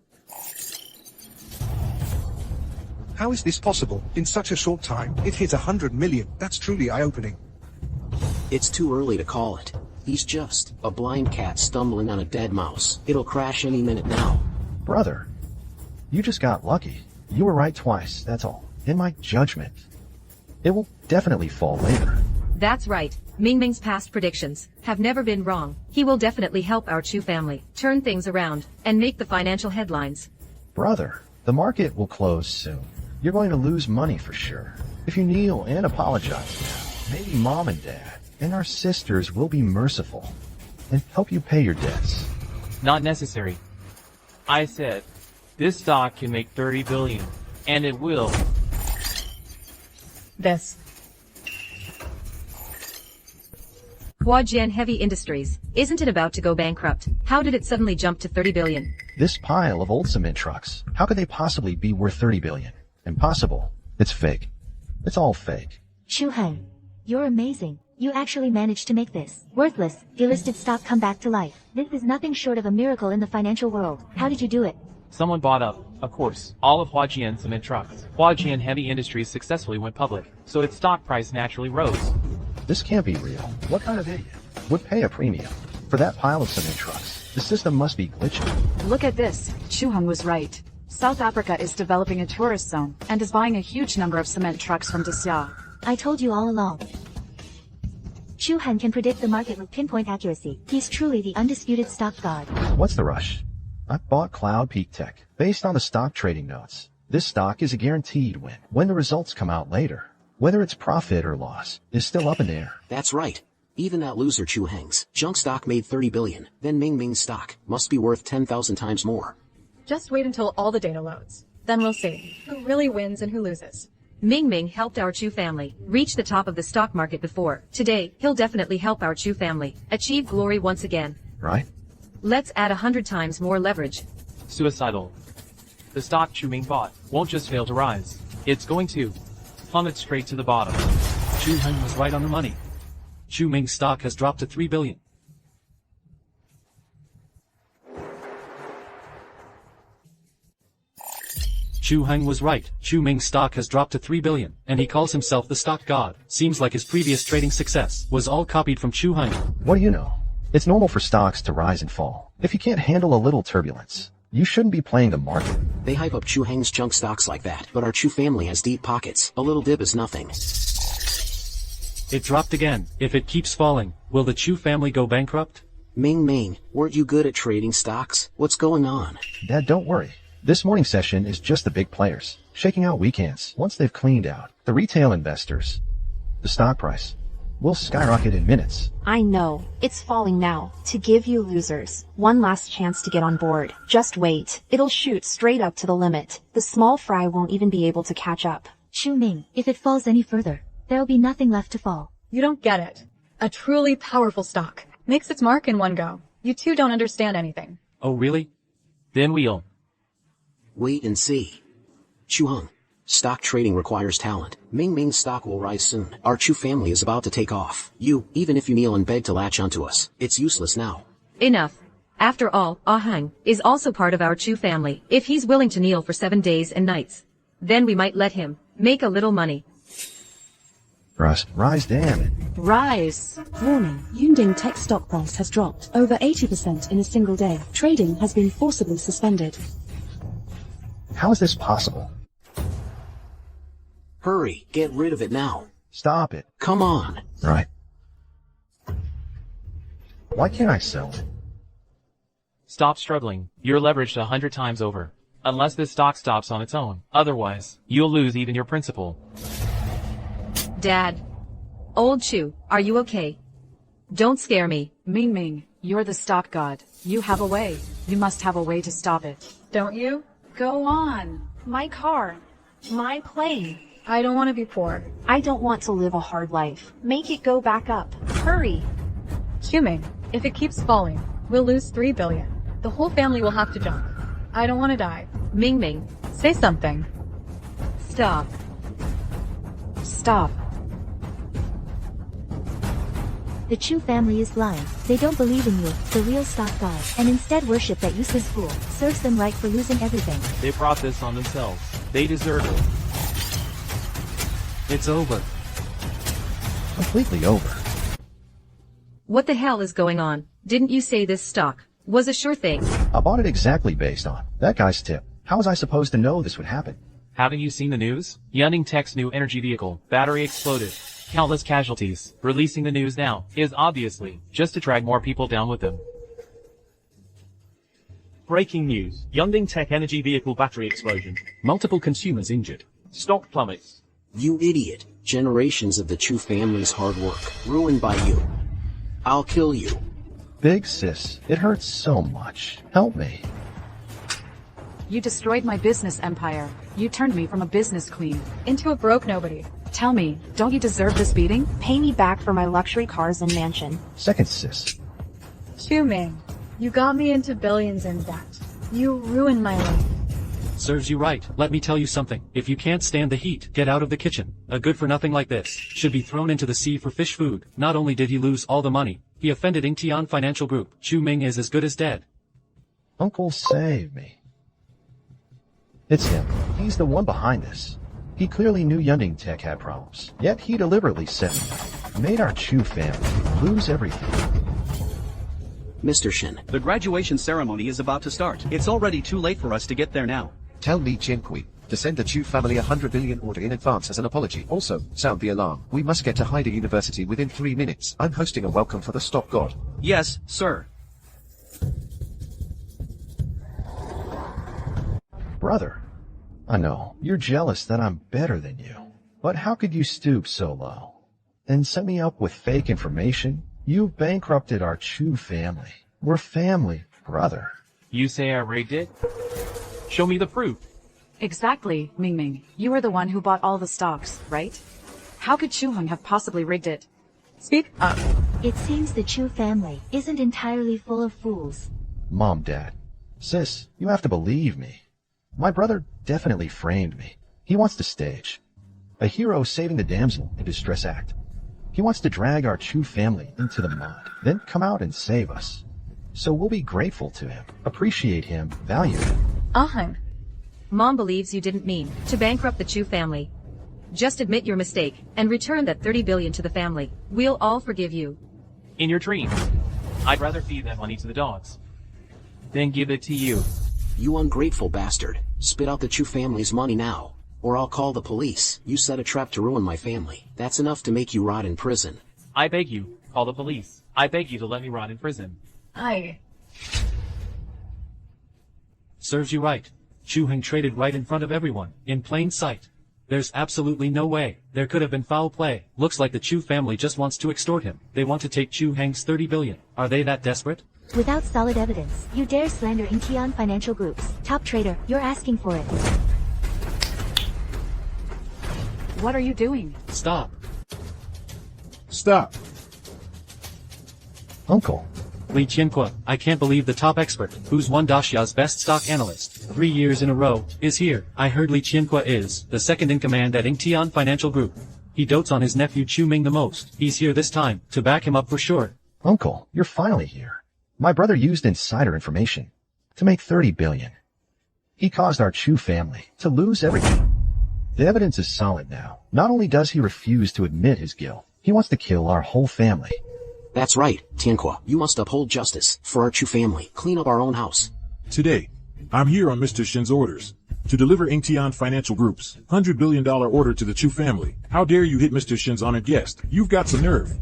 How is this possible? In such a short time, it hit 100 million. That's truly eye-opening. It's too early to call it. He's just a blind cat stumbling on a dead mouse. It'll crash any minute now. Brother, you just got lucky. You were right twice, that's all. In my judgment, it will definitely fall later. That's right. Mingming's past predictions have never been wrong. He will definitely help our Chu family turn things around and make the financial headlines. Brother, the market will close soon. You're going to lose money for sure. If you kneel and apologize now, maybe Mom and Dad and our sisters will be merciful and help you pay your debts. Not necessary. I said, this stock can make 30 billion, and it will. Huajian Heavy Industries, isn't it about to go bankrupt? How did it suddenly jump to 30 billion? This pile of old cement trucks, how could they possibly be worth 30 billion? Impossible. It's fake. It's all fake. Chu Hang, you're amazing. You actually managed to make this worthless, delisted stock come back to life. This is nothing short of a miracle in the financial world. How did you do it? Someone bought up, of course, all of Huajian cement trucks. Huajian Heavy Industries successfully went public, so its stock price naturally rose. This can't be real. What kind of idiot would pay a premium for that pile of cement trucks? The system must be glitching. Look at this. Chu Hung was right. South Africa is developing a tourist zone and is buying a huge number of cement trucks from Desya. I told you all along. Chu Han can predict the market with pinpoint accuracy. He's truly the undisputed stock god. What's the rush? I bought Cloud Peak Tech based on the stock trading notes. This stock is a guaranteed win when the results come out later. Whether it's profit or loss is still up in the air. That's right. Even that loser Chu Heng's junk stock made 30 billion. Then Mingming's stock must be worth 10,000 times more. Just wait until all the data loads. Then we'll see who really wins and who loses. Mingming helped our Chu family reach the top of the stock market before. Today, he'll definitely help our Chu family achieve glory once again. Right? Let's add 100 times more leverage. Suicidal. The stock Chu Ming bought won't just fail to rise. It's going to plummet straight to the bottom. Chu Heng was right on the money. Chu Ming's stock has dropped to 3 billion. Chu Heng was right. Chu Ming's stock has dropped to 3 billion, and he calls himself the stock god. Seems like his previous trading success was all copied from Chu Heng. What do you know? It's normal for stocks to rise and fall. If you can't handle a little turbulence, you shouldn't be playing the market. They hype up Chu Heng's junk stocks like that, but our Chu family has deep pockets. A little dip is nothing. It dropped again. If it keeps falling, will the Chu family go bankrupt? Ming, weren't you good at trading stocks? What's going on? Dad, don't worry. This morning session is just the big players, shaking out weak hands. Once they've cleaned out the retail investors, the stock price will skyrocket in minutes. I know. It's falling now. To give you losers one last chance to get on board. Just wait. It'll shoot straight up to the limit. The small fry won't even be able to catch up. Chu Ming, if it falls any further, there'll be nothing left to fall. You don't get it. A truly powerful stock makes its mark in one go. You two don't understand anything. Oh really? Then we'll wait and see. Chu Heng, stock trading requires talent. Ming's stock will rise soon. Our Chu family is about to take off. Even if you kneel and beg to latch onto us, it's useless now. Enough. After all, Heng is also part of our Chu family. If he's willing to kneel for 7 days and nights, then we might let him make a little money. Rise, damn it. Rise. Warning. Yunding Tech stock price has dropped over 80% in a single day. Trading has been forcibly suspended. How is this possible? Hurry, get rid of it now. Stop it. Come on. Right. Why can't I sell it? stop struggling. You're leveraged 100 times over. Unless this stock stops on its own. Otherwise, you'll lose even your principal. Dad. Old Chu, are you okay? Don't scare me. Ming, you're the stock god. You have a way. You must have a way to stop it. Don't you? Go on. My car. My plane. I don't want to be poor. I don't want to live a hard life. Make it go back up. Hurry. Ming, if it keeps falling, we'll lose 3 billion. The whole family will have to jump. I don't want to die. Ming, say something. Stop. Stop. The Chu family is blind. They don't believe in you, the real stock god, and instead worship that useless fool. Serves them right for losing everything. They brought this on themselves. They deserve it. It's over. Completely over. What the hell is going on? Didn't you say this stock was a sure thing? I bought it exactly based on that guy's tip. How was I supposed to know this would happen? Haven't you seen the news? Yunding Tech's new energy vehicle, battery exploded. Countless casualties. Releasing the news now is obviously just to drag more people down with them. Breaking news. Yunding Tech energy vehicle battery explosion. Multiple consumers injured. Stock plummets. You idiot. Generations of the Chu family's hard work. Ruined by you. I'll kill you. Big sis, it hurts so much. Help me. You destroyed my business empire. You turned me from a business queen into a broke nobody. Tell me, don't you deserve this beating? Pay me back for my luxury cars and mansion. Second sis. Ming, you got me into billions in debt. You ruined my life. Serves you right. Let me tell you something. If you can't stand the heat, get out of the kitchen. A good-for-nothing like this should be thrown into the sea for fish food. Not only did he lose all the money, he offended Ingtian Financial Group. Chu Ming is as good as dead. Uncle, save me. It's him. He's the one behind this. He clearly knew Yunding Tech had problems, yet he deliberately set me up. Made our Chu family lose everything. Mr. Shin. The graduation ceremony is about to start. It's already too late for us to get there now. Tell Li Jiankui to send the Chu family 100 billion order in advance as an apology. Also, sound the alarm. We must get to Haida University within 3 minutes. I'm hosting a welcome for the stock god. Yes, sir. Brother, I know, you're jealous that I'm better than you. But how could you stoop so low? And set me up with fake information? You've bankrupted our Chu family. We're family, brother. You say I rigged it? Show me the proof. Exactly, Ming. You were the one who bought all the stocks, right? How could Chu Heng have possibly rigged it? Speak up. It seems the Chu family isn't entirely full of fools. Mom, Dad. Sis, you have to believe me. My brother definitely framed me. He wants to stage a hero saving the damsel in distress act. He wants to drag our Chu family into the mud, then come out and save us. So we'll be grateful to him, appreciate him, value him. Aheng. Mom believes you didn't mean to bankrupt the Chu family. Just admit your mistake and return that 30 billion to the family. We'll all forgive you. In your dreams, I'd rather feed that money to the dogs than give it to you. You ungrateful bastard. Spit out the Chu family's money now, or I'll call the police. You set a trap to ruin my family. That's enough to make you rot in prison. I beg you, call the police. I beg you to let me rot in prison. Serves you right. Chu Heng traded right in front of everyone, in plain sight. There's absolutely no way there could have been foul play. Looks like the Chu family just wants to extort him. They want to take Chu Heng's 30 billion. Are they that desperate? Without solid evidence, you dare slander Incheon Financial Group's top trader. You're asking for it. What are you doing? Stop. Stop. Uncle. Li Qianque, I can't believe the top expert, who's won Daxia's best stock analyst 3 years in a row, is here. I heard Li Qianque is the second in command at Incheon Financial Group. He dotes on his nephew Chu Ming the most. He's here this time, to back him up for sure. Uncle, you're finally here. My brother used insider information to make 30 billion. He caused our Chu family to lose everything. The evidence is solid now. Not only does he refuse to admit his guilt, he wants to kill our whole family. That's right, Tianque. You must uphold justice for our Chu family. Clean up our own house. Today, I'm here on Mr. Shin's orders to deliver Incheon Financial Group's $100 billion order to the Chu family. How dare you hit Mr. Shin's honored guest? You've got some nerve.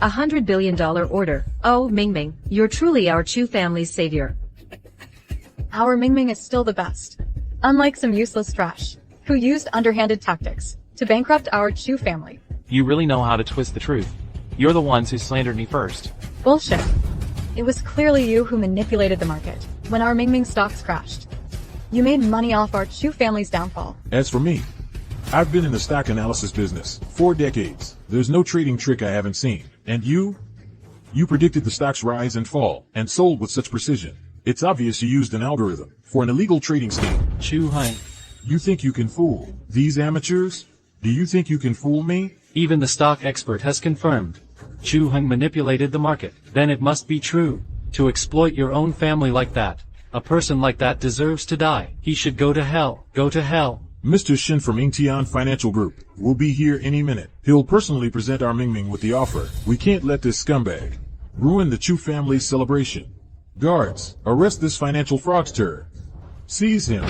$100 billion order. Oh, Mingming, you're truly our Chu family's savior. Our Mingming is still the best. Unlike some useless trash, who used underhanded tactics to bankrupt our Chu family. You really know how to twist the truth. You're the ones who slandered me first. Bullshit. It was clearly you who manipulated the market when our Mingming stocks crashed. You made money off our Chu family's downfall. As for me, I've been in the stock analysis business 4 decades. There's no trading trick I haven't seen. And you predicted the stock's rise and fall, and sold with such precision. It's obvious you used an algorithm for an illegal trading scheme. Chu Heng. You think you can fool these amateurs? Do you think you can fool me? Even the stock expert has confirmed. Chu Heng manipulated the market. Then it must be true. To exploit your own family like that. A person like that deserves to die. He should go to hell. Go to hell. Mr. Shin from Incheon Financial Group will be here any minute. He'll personally present our Mingming with the offer. We can't let this scumbag ruin the Chu family's celebration. Guards, arrest this financial fraudster. Seize him.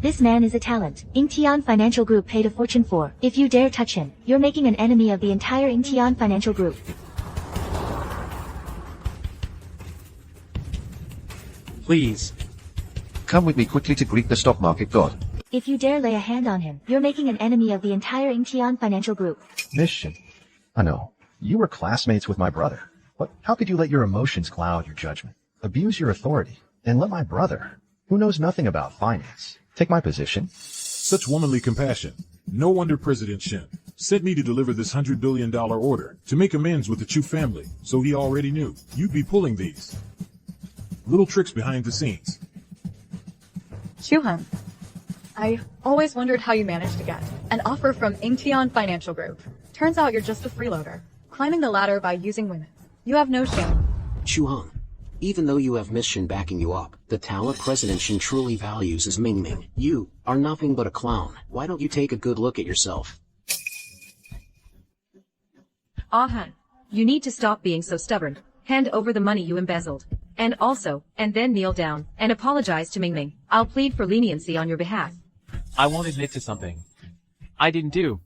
This man is a talent. Incheon Financial Group paid a fortune for. If you dare touch him, you're making an enemy of the entire Incheon Financial Group. Please. Come with me quickly to greet the stock market god. If you dare lay a hand on him, you're making an enemy of the entire Incheon Financial Group. Mission. I know. You were classmates with my brother. But how could you let your emotions cloud your judgment, abuse your authority, and let my brother, who knows nothing about finance, take my position? Such womanly compassion. No wonder President Shin sent me to deliver this $100 billion order to make amends with the Chu family, so he already knew you'd be pulling these little tricks behind the scenes. Chu Heng, I always wondered how you managed to get an offer from Incheon Financial Group. Turns out you're just a freeloader, climbing the ladder by using women. You have no shame. Chu Heng, even though you have Miss Shin backing you up, the talent President Shin truly values is Mingming. You are nothing but a clown. Why don't you take a good look at yourself? Ah Han, you need to stop being so stubborn. Hand over the money you embezzled. And then kneel down and apologize to Mingming. I'll plead for leniency on your behalf. I won't admit to something I didn't do.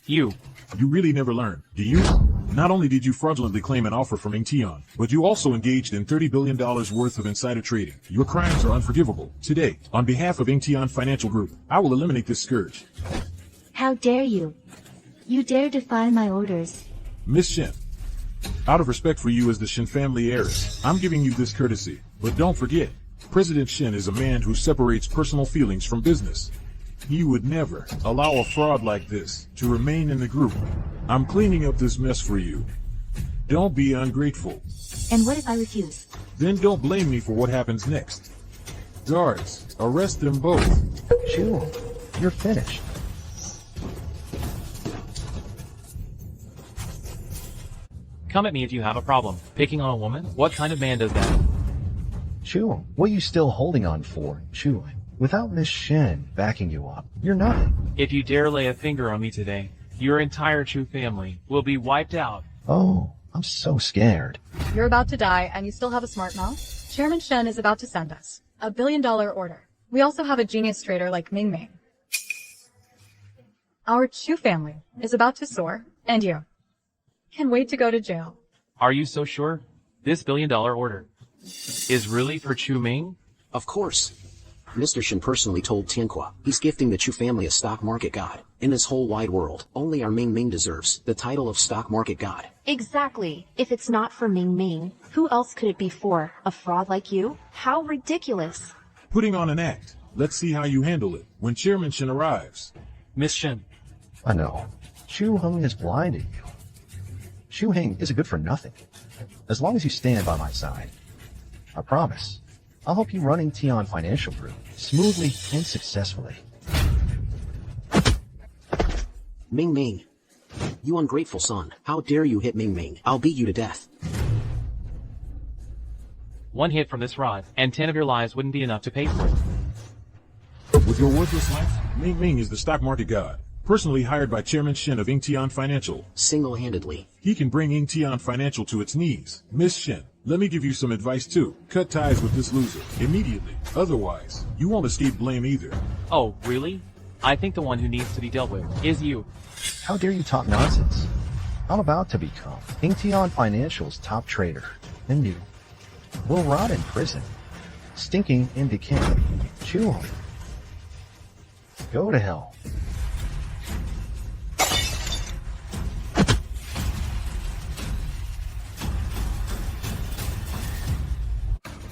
You really never learn, do you? Not only did you fraudulently claim an offer from Incheon, but you also engaged in $30 billion worth of insider trading. Your crimes are unforgivable. Today, on behalf of Incheon Financial Group, I will eliminate this scourge. How dare you? You dare defy my orders. Miss Shin, out of respect for you as the Shin family heiress, I'm giving you this courtesy. But don't forget, President Shin is a man who separates personal feelings from business. He would never allow a fraud like this to remain in the group. I'm cleaning up this mess for you. Don't be ungrateful. And what if I refuse? Then don't blame me for what happens next. Guards, arrest them both. Chu, you're finished. Come at me if you have a problem. Picking on a woman? What kind of man does that? Chu, what are you still holding on for, Chu? Without Miss Shen backing you up, you're nothing. If you dare lay a finger on me today, your entire Chu family will be wiped out. Oh, I'm so scared. You're about to die and you still have a smart mouth? Chairman Shen is about to send us a $1 billion order. We also have a genius trader like Ming Ming. Our Chu family is about to soar, and you can't wait to go to jail. Are you so sure? This $1 billion order is really for Chu Ming? Of course. Mr. Shen personally told Tianhua he's gifting the Chu family a stock market god. In this whole wide world, only our Ming Ming deserves the title of stock market god. Exactly. If it's not for Ming Ming, who else could it be for? A fraud like you? How ridiculous. Putting on an act. Let's see how you handle it when Chairman Shen arrives. Miss Shen. I know. Chu Heng has blinded you. Chu Heng is a good for nothing. As long as you stand by my side. I promise. I'll help you running Tian Financial Group smoothly and successfully. Ming Ming. You ungrateful son. How dare you hit Ming Ming? I'll beat you to death. One hit from this rod, and 10 of your lives wouldn't be enough to pay for it. With your worthless life, Ming Ming is the stock market god. Personally hired by Chairman Shen of Tian Financial. Single-handedly. He can bring Tian Financial to its knees. Miss Shen, let me give you some advice too. Cut ties with this loser immediately. Otherwise, you won't escape blame either. Oh, really? I think the one who needs to be dealt with is you. How dare you talk nonsense? I'm about to become Tian Financial's top trader, and you will rot in prison, stinking and decaying. Chew on it. Go to hell.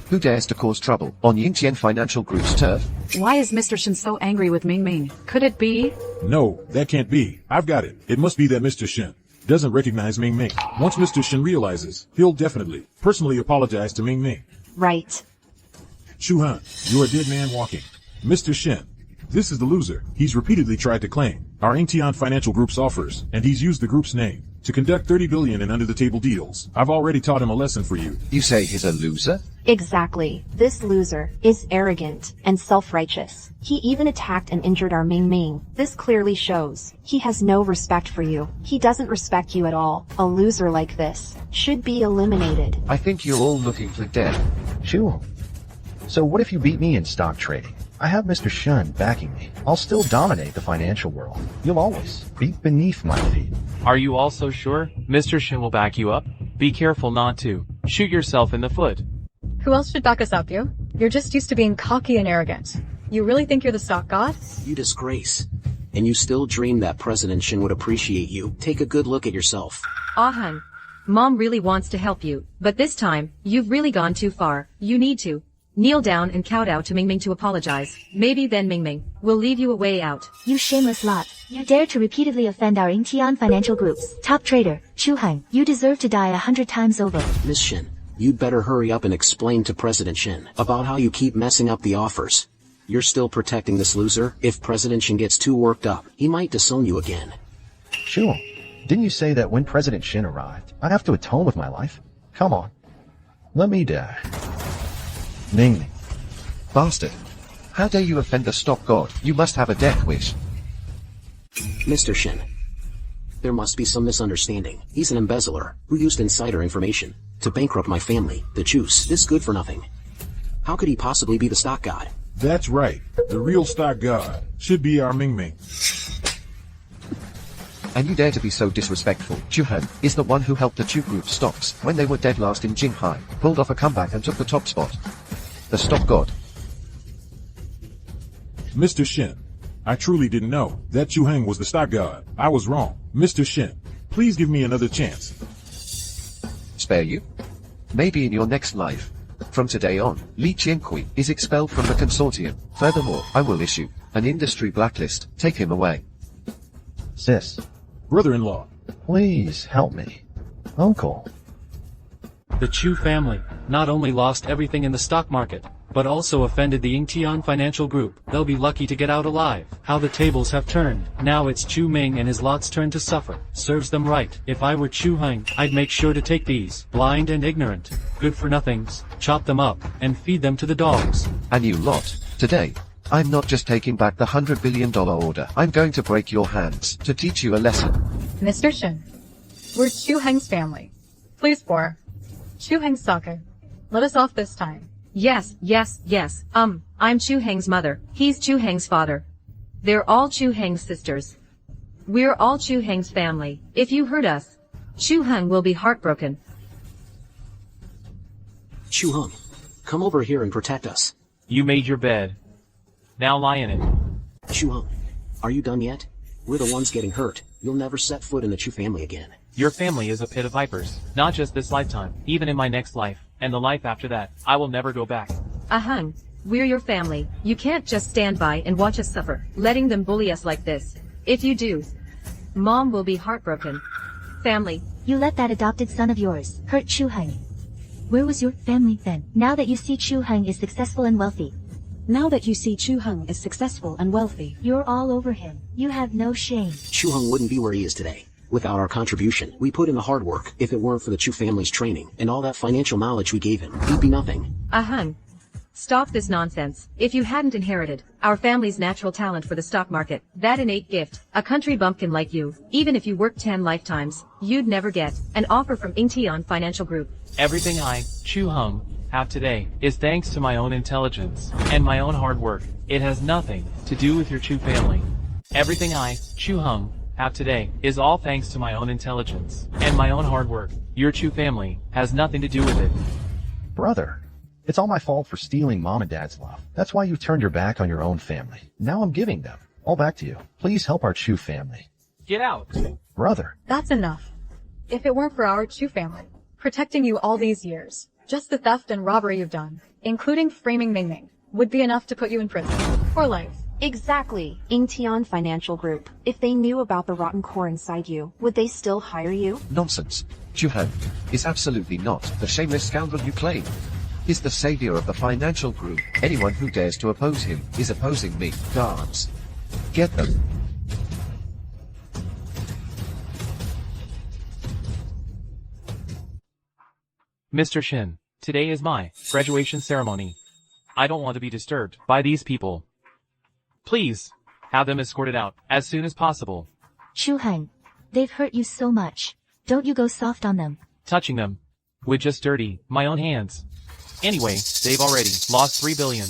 Who dares to cause trouble on Yingtian Financial Group's turf? Why is Mr. Shen so angry with Ming Ming? Could it be? No, that can't be. I've got it. It must be that Mr. Shen doesn't recognize Ming Ming. Once Mr. Shen realizes, he'll definitely personally apologize to Ming Ming. Right. Chu Han, you're a dead man walking. Mr. Shen, this is the loser. He's repeatedly tried to claim our Tian Financial Group's offers, and he's used the group's name to conduct 30 billion in under-the-table deals. I've already taught him a lesson for you. You say he's a loser? Exactly. This loser is arrogant and self-righteous. He even attacked and injured our Ming Ming. This clearly shows he has no respect for you. He doesn't respect you at all. A loser like this should be eliminated. I think you're all looking for death. Sure. So what if you beat me in stock trading? I have Mr. Shen backing me. I'll still dominate the financial world. You'll always be beneath my feet. Are you all so sure? Mr. Shen will back you up. Be careful not to shoot yourself in the foot. Who else should back us up, you? You're just used to being cocky and arrogant. You really think you're the stock god? You disgrace. And you still dream that President Shen would appreciate you. Take a good look at yourself. Ahun, Mom really wants to help you, but this time, you've really gone too far. You need to kneel down and kowtow to Ming Ming to apologize. Maybe then Ming Ming will leave you a way out. You shameless lot. You dare to repeatedly offend our Tian Financial Group's top trader, Chu Han. You deserve to die 100 times over. Miss Shen, you'd better hurry up and explain to President Shen about how you keep messing up the offers. You're still protecting this loser? If President Shen gets too worked up, he might disown you again. Sure. Didn't you say that when President Shen arrived, I'd have to atone with my life? Come on. Let me die. Ming Ming. Bastard. How dare you offend the stock god? You must have a death wish. Mr. Shen, there must be some misunderstanding. He's an embezzler who used insider information to bankrupt my family, the Chus, this good for nothing. How could he possibly be the stock god? That's right. The real stock god should be our Ming Ming. And you dare to be so disrespectful. Chu Han is the one who helped the Chu Group stocks when they were dead last in Jinghai, pulled off a comeback and took the top spot. The stock god. Mr. Shen, I truly didn't know that Chu Heng was the stock god. I was wrong. Mr. Shen, please give me another chance. Spare you? Maybe in your next life. From today on, Li Qianqui is expelled from the consortium. Furthermore, I will issue an industry blacklist. Take him away. Sis. Brother-in-law. Please help me. Uncle. The Chu family not only lost everything in the stock market, but also offended the Tian Financial Group. They'll be lucky to get out alive. How the tables have turned. Now it's Chu Ming and his lot's turn to suffer. Serves them right. If I were Chu Heng, I'd make sure to take these blind and ignorant, good-for-nothings, chop them up, and feed them to the dogs. And you lot, today, I'm not just taking back the $100 billion order. I'm going to break your hands to teach you a lesson. Mr. Shin, we're Chu Heng's family. Please, for Chu Heng's sake. Let us off this time. Yes. I'm Chu Heng's mother. He's Chu Heng's father. They're all Chu Heng's sisters. We're all Chu Heng's family. If you hurt us, Chu Heng will be heartbroken. Chu Heng, come over here and protect us. You made your bed. Now lie in it. Chu Heng, are you done yet? We're the ones getting hurt. You'll never set foot in the Chu family again. Your family is a pit of vipers. Not just this lifetime, even in my next life, and the life after that. I will never go back. Ahang, we're your family. You can't just stand by and watch us suffer, letting them bully us like this. If you do, Mom will be heartbroken. Family. You let that adopted son of yours hurt Chu Heng. Where was your family then? Now that you see Chu Heng is successful and wealthy. Now that you see Chu Heng is successful and wealthy. You're all over him. You have no shame. Chu Heng wouldn't be where he is today without our contribution. We put in the hard work. If it weren't for the Chu family's training and all that financial knowledge we gave him, he'd be nothing. Ahang. Stop this nonsense. If you hadn't inherited our family's natural talent for the stock market, that innate gift, a country bumpkin like you, even if you worked 10 lifetimes, you'd never get an offer from ENG Financial Group. Everything I, Chu Heng, have today is thanks to my own intelligence and my own hard work. It has nothing to do with your Chu family. Everything I, Chu Heng, have today is all thanks to my own intelligence and my own hard work. Your Chu family has nothing to do with it. Brother, it's all my fault for stealing Mom and Dad's love. That's why you've turned your back on your own family. Now I'm giving them all back to you. Please help our Chu family. Get out. Brother. That's enough. If it weren't for our Chu family protecting you all these years, just the theft and robbery you've done, including framing Mingming, would be enough to put you in prison for life. Exactly. ENG Financial Group. If they knew about the rotten core inside you, would they still hire you? Nonsense. Chu Heng is absolutely not the shameless scoundrel you claim. He's the savior of the financial group. Anyone who dares to oppose him is opposing me. Guards, get them. Mr. Shin, today is my graduation ceremony. I don't want to be disturbed by these people. Please, have them escorted out as soon as possible. Chu Heng, they've hurt you so much. Don't you go soft on them. Touching them would just dirty my own hands. Anyway, they've already lost 3 billion.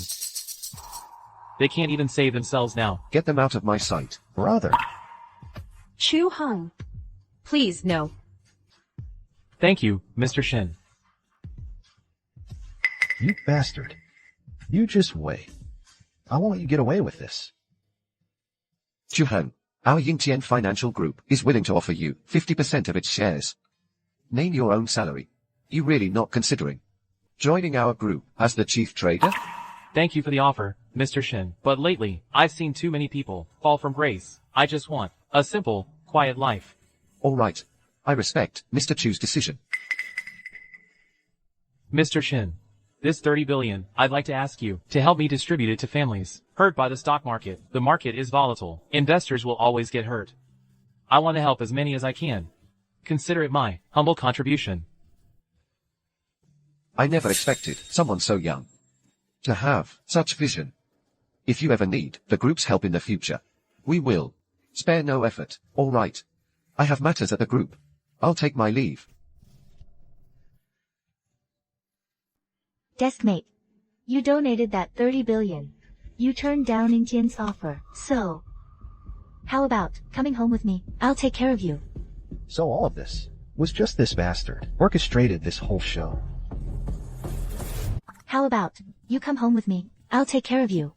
They can't even save themselves now. Get them out of my sight. Brother. Chu Heng. Please, no. Thank you, Mr. Shin. You bastard. You just wait. I won't let you get away with this. Chu Heng, our ENG Financial Group is willing to offer you 50% of its shares. Name your own salary. You really not considering joining our group as the chief trader? Thank you for the offer, Mr. Shin, but lately, I've seen too many people fall from grace. I just want a simple, quiet life. All right. I respect Mr. Chu's decision. Mr. Shin, this 30 billion, I'd like to ask you to help me distribute it to families hurt by the stock market. The market is volatile. Investors will always get hurt. I want to help as many as I can. Consider it my humble contribution. I never expected someone so young to have such vision. If you ever need the group's help in the future, we will spare no effort. All right. I have matters at the group. I'll take my leave. Deskmate, you donated that 30 billion. You turned down ENG's offer, so how about coming home with me? I'll take care of you. So all of this was just this bastard orchestrated this whole show. How about you come home with me? I'll take care of you.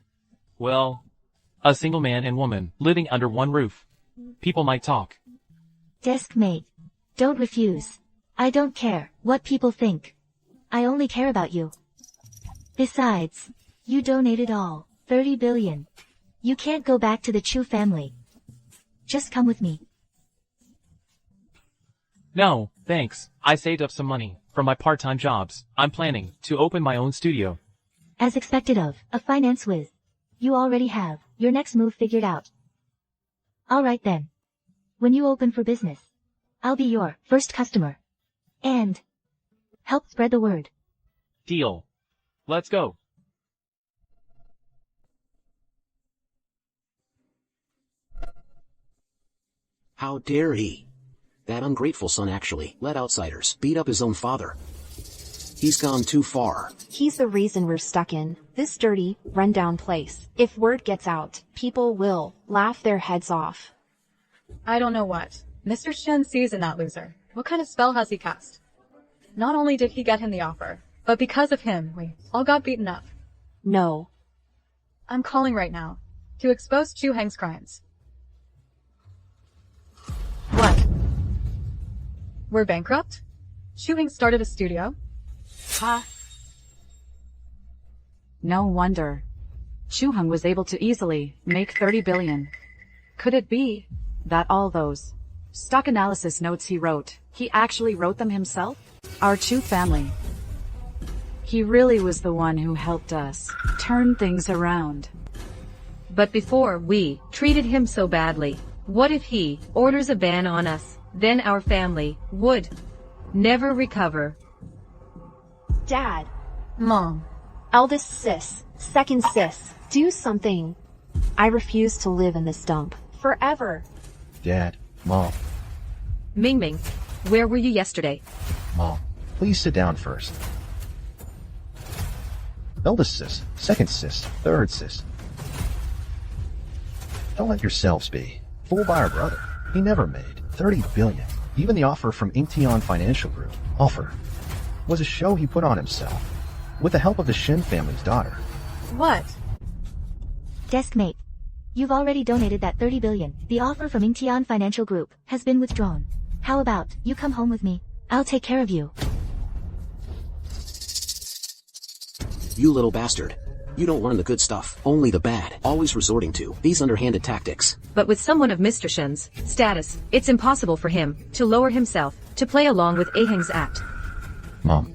Well, a single man and woman living under one roof. People might talk. Deskmate, don't refuse. I don't care what people think. I only care about you. Besides, you donated all 30 billion. You can't go back to the Chu family. Just come with me. No, thanks. I saved up some money from my part-time jobs. I'm planning to open my own studio. As expected of a finance whiz. You already have your next move figured out. Alright then. When you open for business, I'll be your first customer. And help spread the word. Deal. Let's go. How dare he? That ungrateful son actually let outsiders beat up his own father. He's gone too far. He's the reason we're stuck in this dirty, rundown place. If word gets out, people will laugh their heads off. I don't know what Mr. Shen sees in that loser. What kind of spell has he cast? Not only did he get him the offer, but because of him, we all got beaten up. No. I'm calling right now to expose Chu Heng's crimes. What? We're bankrupt? Chu Heng started a studio? Ha! No wonder. Chu Heng was able to easily make 30 billion. Could it be that all those stock analysis notes he wrote, he actually wrote them himself? Our Chu family. He really was the one who helped us turn things around. But before we treated him so badly, what if he orders a ban on us? Then our family would never recover. Dad. Mom. Eldest sis. Second sis. Do something. I refuse to live in this dump. Forever. Dad, Mom, Mingming, where were you yesterday? Mom, please sit down first. Eldest sis, second sis, third sis. Don't let yourselves be fooled by our brother. He never made 30 billion. Even the offer from Incheon Financial Group was a show he put on himself with the help of the Shin family's daughter. What? Deskmate. You've already donated that 30 billion. The offer from Incheon Financial Group has been withdrawn. How about you come home with me? I'll take care of you. You little bastard. You don't learn the good stuff, only the bad, always resorting to these underhanded tactics. But with someone of Mr. Shen's status, it's impossible for him to lower himself, to play along with Aheng's act. Mom,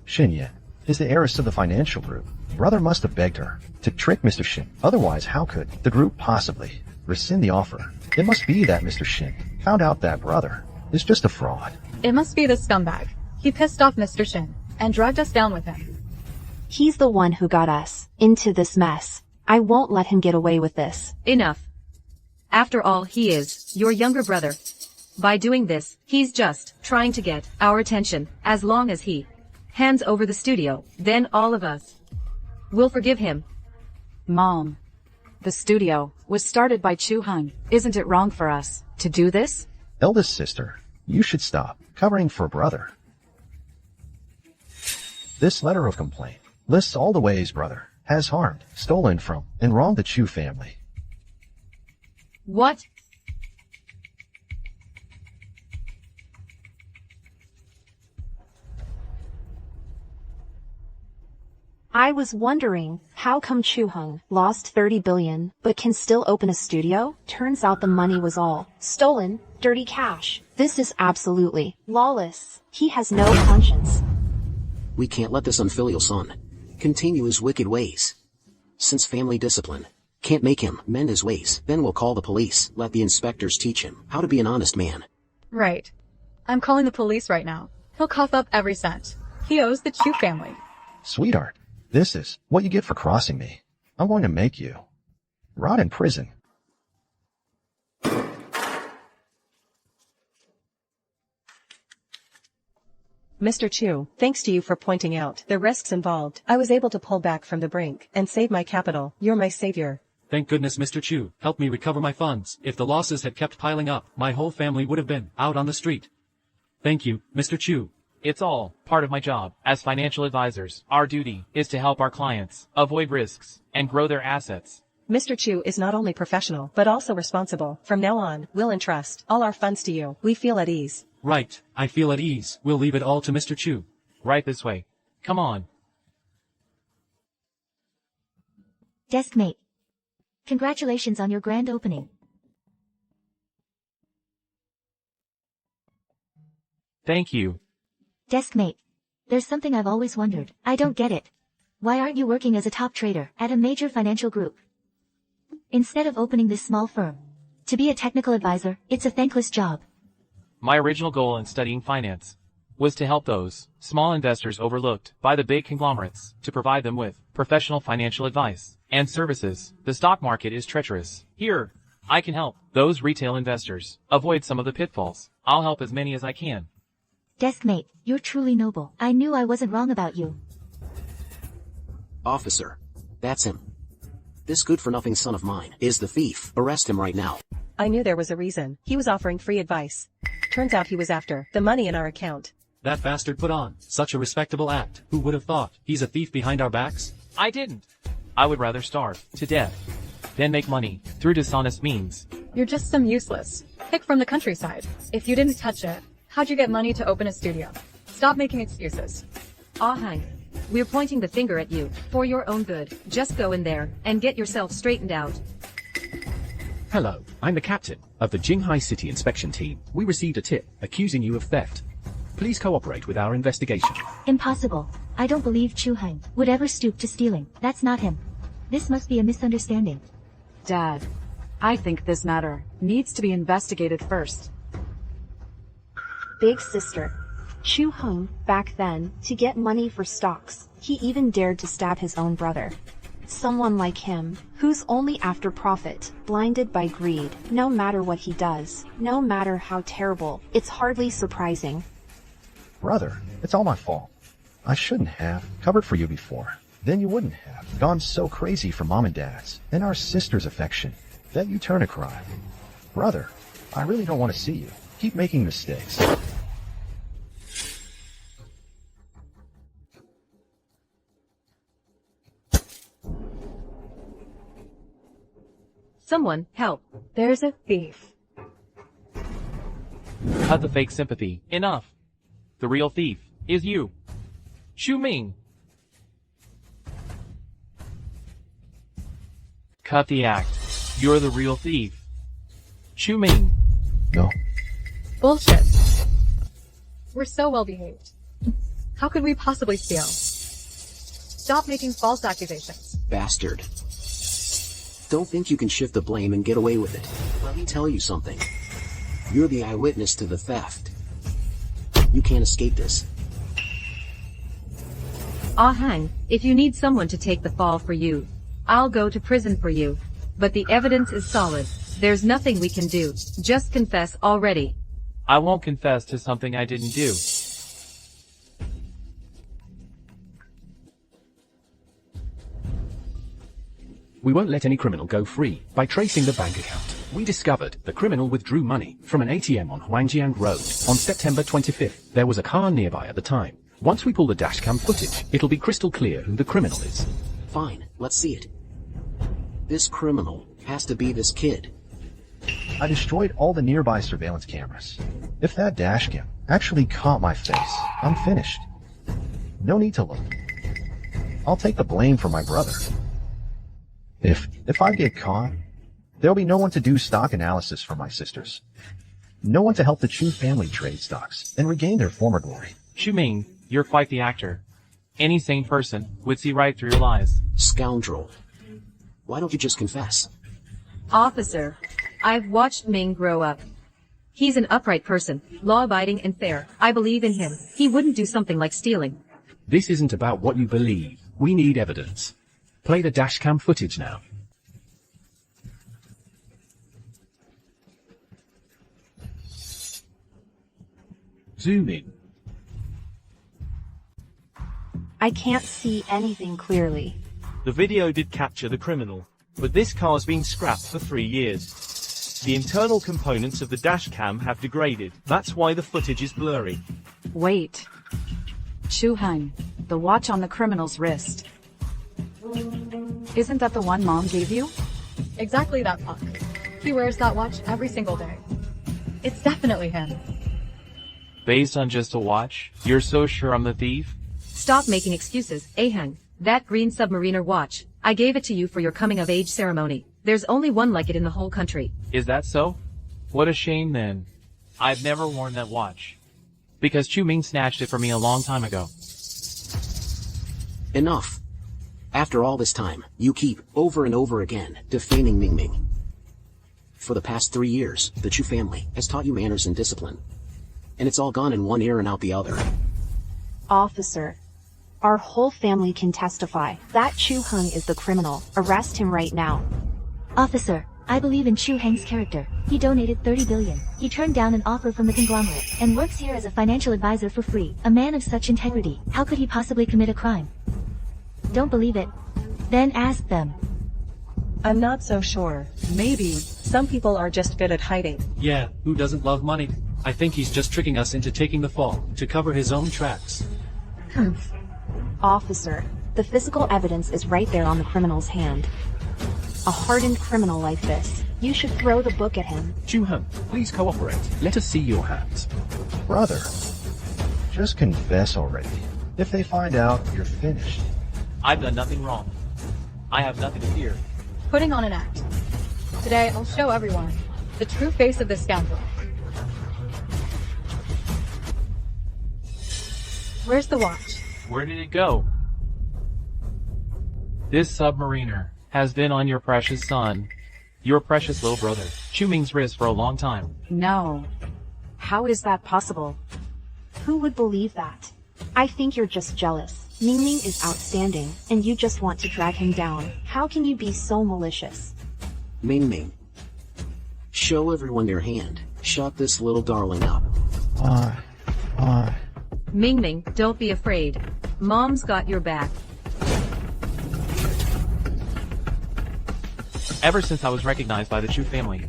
Shinya is the heiress of the financial group. Brother must have begged her to trick Mr. Shin. Otherwise, how could the group possibly rescind the offer? It must be that Mr. Shin found out that brother is just a fraud. It must be the scumbag. He pissed off Mr. Shin and dragged us down with him. He's the one who got us into this mess. I won't let him get away with this. Enough. After all, he is your younger brother. By doing this, he's just trying to get our attention. As long as he hands over the studio, then all of us will forgive him. Mom, the studio was started by Chu Heng. Isn't it wrong for us to do this? Eldest sister, you should stop covering for brother. This letter of complaint lists all the ways brother has harmed, stolen from, and wronged the Chu family. What? I was wondering, how come Chu Heng lost 30 billion, but can still open a studio? Turns out the money was all stolen, dirty cash. This is absolutely lawless. He has no conscience. We can't let this unfilial son continue his wicked ways. Since family discipline can't make him mend his ways, then we'll call the police. Let the inspectors teach him how to be an honest man. Right. I'm calling the police right now. He'll cough up every cent. He owes the Chu family. Sweetheart, this is what you get for crossing me. I'm going to make you rot in prison. Mr. Chu, thanks to you for pointing out the risks involved, I was able to pull back from the brink and save my capital. You're my savior. Thank goodness Mr. Chu helped me recover my funds. If the losses had kept piling up, my whole family would have been out on the street. Thank you, Mr. Chu. It's all part of my job. As financial advisors, our duty is to help our clients avoid risks and grow their assets. Mr. Chu is not only professional, but also responsible. From now on, we'll entrust all our funds to you. We feel at ease. Right, I feel at ease. We'll leave it all to Mr. Chu. Right this way. Come on. Deskmate. Congratulations on your grand opening. Thank you. Deskmate. There's something I've always wondered. I don't get it. Why aren't you working as a top trader at a major financial group? Instead of opening this small firm. To be a technical advisor, it's a thankless job. My original goal in studying finance was to help those small investors overlooked by the big conglomerates, to provide them with professional financial advice and services. The stock market is treacherous. Here, I can help those retail investors avoid some of the pitfalls. I'll help as many as I can. Deskmate, you're truly noble. I knew I wasn't wrong about you. Officer. That's him. This good-for-nothing son of mine is the thief. Arrest him right now. I knew there was a reason. He was offering free advice. Turns out he was after the money in our account. That bastard put on such a respectable act. Who would have thought? He's a thief behind our backs? I didn't. I would rather starve to death than make money through dishonest means. You're just some useless pick from the countryside. If you didn't touch it, how'd you get money to open a studio? Stop making excuses. Hank, we're pointing the finger at you for your own good. Just go in there and get yourself straightened out. Hello, I'm the captain of the Jinghai City Inspection Team. We received a tip accusing you of theft. Please cooperate with our investigation. Impossible. I don't believe Chu Heng would ever stoop to stealing. That's not him. This must be a misunderstanding. Dad, I think this matter needs to be investigated first. Big sister. Chu Heng, back then, to get money for stocks, he even dared to stab his own brother. Someone like him, who's only after profit, blinded by greed, no matter what he does, no matter how terrible, it's hardly surprising. Brother, it's all my fault. I shouldn't have covered for you before. Then you wouldn't have gone so crazy for Mom and Dad's and our sister's affection that you turn a crime. Brother, I really don't want to see you keep making mistakes. Someone, help. There's a thief. Cut the fake sympathy. Enough. The real thief is you. Chu Ming. Cut the act. You're the real thief. Chu Ming. No. Bullshit. We're so well behaved. How could we possibly steal? Stop making false accusations. Bastard. Don't think you can shift the blame and get away with it. Let me tell you something. You're the eyewitness to the theft. You can't escape this. Hank, if you need someone to take the fall for you, I'll go to prison for you. But the evidence is solid. There's nothing we can do. Just confess already. I won't confess to something I didn't do. We won't let any criminal go free. By tracing the bank account, we discovered the criminal withdrew money from an ATM on Huangjiang Road on September 25th. There was a car nearby at the time. Once we pull the dashcam footage, it'll be crystal clear who the criminal is. Fine, let's see it. This criminal has to be this kid. I destroyed all the nearby surveillance cameras. If that dashcam actually caught my face, I'm finished. No need to look. I'll take the blame for my brother. If I get caught, there'll be no one to do stock analysis for my sisters. No one to help the Chu family trade stocks and regain their former glory. Chu Ming, you're quite the actor. Any sane person would see right through your lies. Scoundrel. Why don't you just confess? Officer, I've watched Ming grow up. He's an upright person, law-abiding and fair. I believe in him. He wouldn't do something like stealing. This isn't about what you believe. We need evidence. Play the dashcam footage now. Zoom in. I can't see anything clearly. The video did capture the criminal, but this car's been scrapped for 3 years. The internal components of the dashcam have degraded. That's why the footage is blurry. Wait. Chu Heng, the watch on the criminal's wrist. Isn't that the one Mom gave you? Exactly that punk. He wears that watch every single day. It's definitely him. Based on just a watch, you're so sure I'm the thief? Stop making excuses, Hank. That green submariner watch, I gave it to you for your coming-of-age ceremony. There's only one like it in the whole country. Is that so? What a shame then. I've never worn that watch. Because Chu Ming snatched it from me a long time ago. Enough. After all this time, you keep, over and over again, defaming Ming Ming. For the past 3 years, the Chu family has taught you manners and discipline. And it's all gone in one ear and out the other. Officer, our whole family can testify. That Chu Heng is the criminal. Arrest him right now. Officer, I believe in Chu Heng's character. He donated 30 billion. He turned down an offer from the conglomerate and works here as a financial advisor for free. A man of such integrity, how could he possibly commit a crime? Don't believe it? Then ask them. I'm not so sure. Maybe. Some people are just good at hiding. Yeah, who doesn't love money? I think he's just tricking us into taking the fall, to cover his own tracks. Officer, the physical evidence is right there on the criminal's hand. A hardened criminal like this, you should throw the book at him. Chu Heng, please cooperate. Let us see your hands. Brother, just confess already. If they find out, you're finished. I've done nothing wrong. I have nothing to fear. Putting on an act. Today, I'll show everyone the true face of this scoundrel. Where's the watch? Where did it go? This submariner has been on your precious son, your precious little brother, Chu Ming's wrist for a long time. No. How is that possible? Who would believe that? I think you're just jealous. Ming is outstanding, and you just want to drag him down. How can you be so malicious? Ming. Show everyone your hand. Shut this little darling up. Ming, don't be afraid. Mom's got your back. Ever since I was recognized by the Chu family,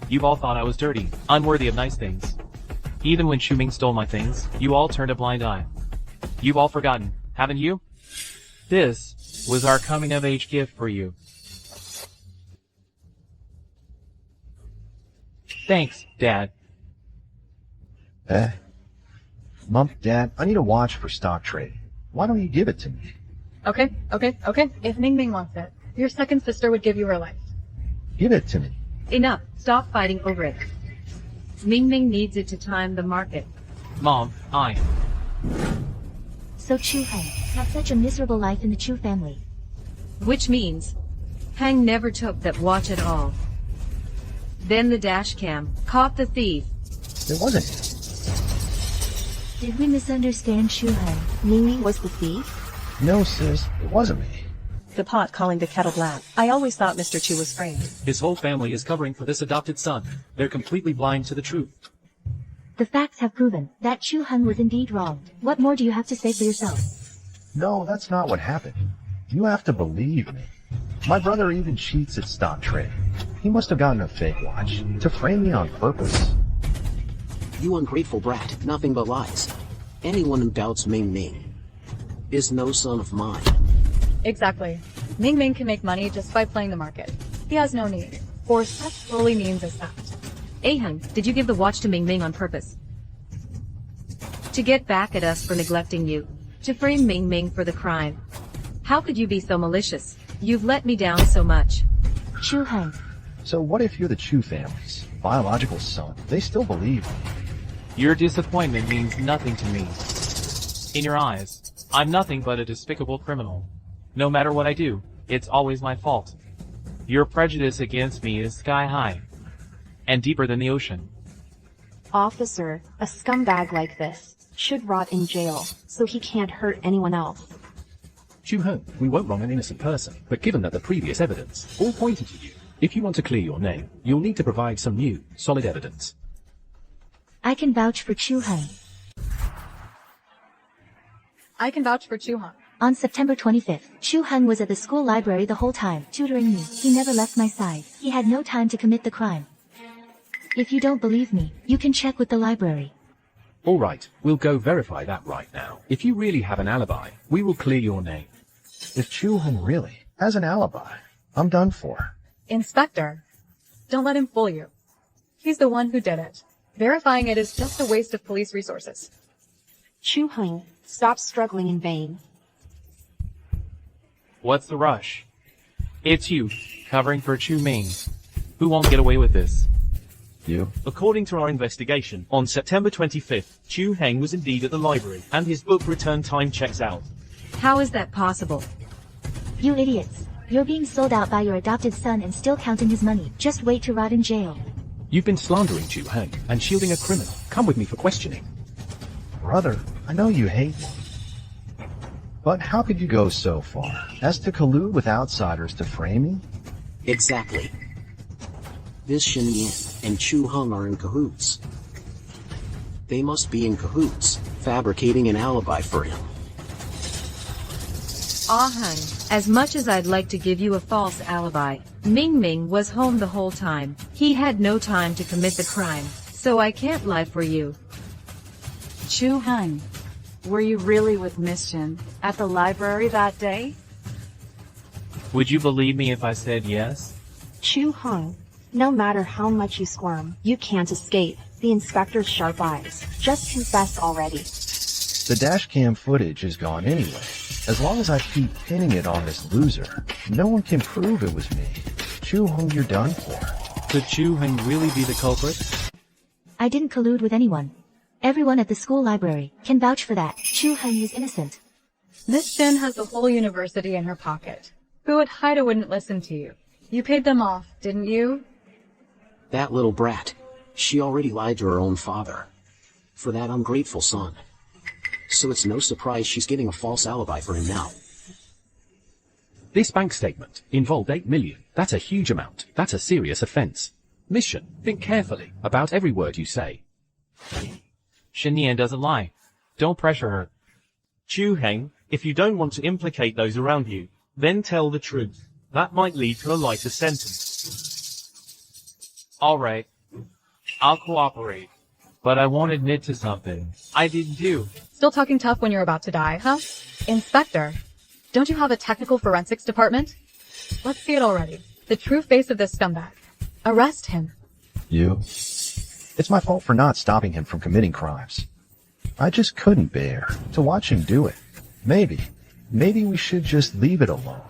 you've all thought I was dirty, unworthy of nice things. Even when Chu Ming stole my things, you all turned a blind eye. You've all forgotten, haven't you? This was our coming-of-age gift for you. Thanks, Dad. Mom, Dad, I need a watch for stock trading. Why don't you give it to me? Okay. If Ming wants it, your second sister would give you her life. Give it to me. Enough. Stop fighting over it. Ming needs it to time the market. Mom, So Chu Heng had such a miserable life in the Chu family. Which means, Heng never took that watch at all. Then the dash cam caught the thief. It wasn't him. Did we misunderstand Chu Heng? Ming was the thief? No, sis, it wasn't me. The pot calling the kettle black. I always thought Mr. Chu was framed. His whole family is covering for this adopted son. They're completely blind to the truth. The facts have proven that Chu Heng was indeed wronged. What more do you have to say for yourself? No, that's not what happened. You have to believe me. My brother even cheats at stock trading. He must have gotten a fake watch to frame me on purpose. You ungrateful brat, nothing but lies. Anyone who doubts Ming is no son of mine. Exactly. Ming can make money just by playing the market. He has no need for such lowly means as that. Heng, did you give the watch to Ming on purpose? To get back at us for neglecting you. To frame Ming for the crime. How could you be so malicious? You've let me down so much. Chu Heng. So what if you're the Chu family's biological son? They still believe me. your disappointment means nothing to me. In your eyes, I'm nothing but a despicable criminal. No matter what I do, it's always my fault. Your prejudice against me is sky high and deeper than the ocean. Officer, a scumbag like this should rot in jail, so he can't hurt anyone else. Chu Heng, we won't wrong an innocent person, but given that the previous evidence all pointed to you, if you want to clear your name, you'll need to provide some new, solid evidence. I can vouch for Chu Heng. I can vouch for Chu Heng. On September 25th, Chu Heng was at the school library the whole time, tutoring me. He never left my side. He had no time to commit the crime. If you don't believe me, you can check with the library. All right, we'll go verify that right now. If you really have an alibi, we will clear your name. If Chu Heng really has an alibi, I'm done for. Inspector, don't let him fool you. He's the one who did it. Verifying it is just a waste of police resources. Chu Heng, stop struggling in vain. What's the rush? It's you, covering for Chu Ming. Who won't get away with this? You. According to our investigation, on September 25th, Chu Heng was indeed at the library, and his book return time checks out. How is that possible? You idiots. You're being sold out by your adopted son and still counting his money. Just wait to rot in jail. You've been slandering Chu Heng and shielding a criminal. Come with me for questioning. Brother, I know you hate me. But how could you go so far as to collude with outsiders to frame me? Exactly. This Shin Yan and Chu Hung are in cahoots. They must be in cahoots, fabricating an alibi for him. Hun, as much as I'd like to give you a false alibi, Ming was home the whole time. He had no time to commit the crime, so I can't lie for you. Chu Heng, were you really with Miss Shin at the library that day? Would you believe me if I said yes? Chu Hung, no matter how much you squirm, you can't escape the inspector's sharp eyes. Just confess already. The dashcam footage is gone anyway. As long as I keep pinning it on this loser, no one can prove it was me. Chu Hung, you're done for. Could Chu Heng really be the culprit? I didn't collude with anyone. Everyone at the school library can vouch for that. Chu Heng is innocent. Miss Shin has the whole university in her pocket. Who at Haida wouldn't listen to you? You paid them off, didn't you? That little brat. She already lied to her own father. For that ungrateful son. So it's no surprise she's getting a false alibi for him now. This bank statement involved 8 million. That's a huge amount. That's a serious offense. Mission, think carefully about every word you say. Shin Yan doesn't lie. Don't pressure her. Chu Heng, if you don't want to implicate those around you, then tell the truth. That might lead to a lighter sentence. Alright. I'll cooperate. But I won't admit to something I didn't do. Still talking tough when you're about to die, huh? Inspector, don't you have a technical forensics department? Let's see it already. The true face of this scumbag. Arrest him. You? It's my fault for not stopping him from committing crimes. I just couldn't bear to watch him do it. Maybe we should just leave it alone.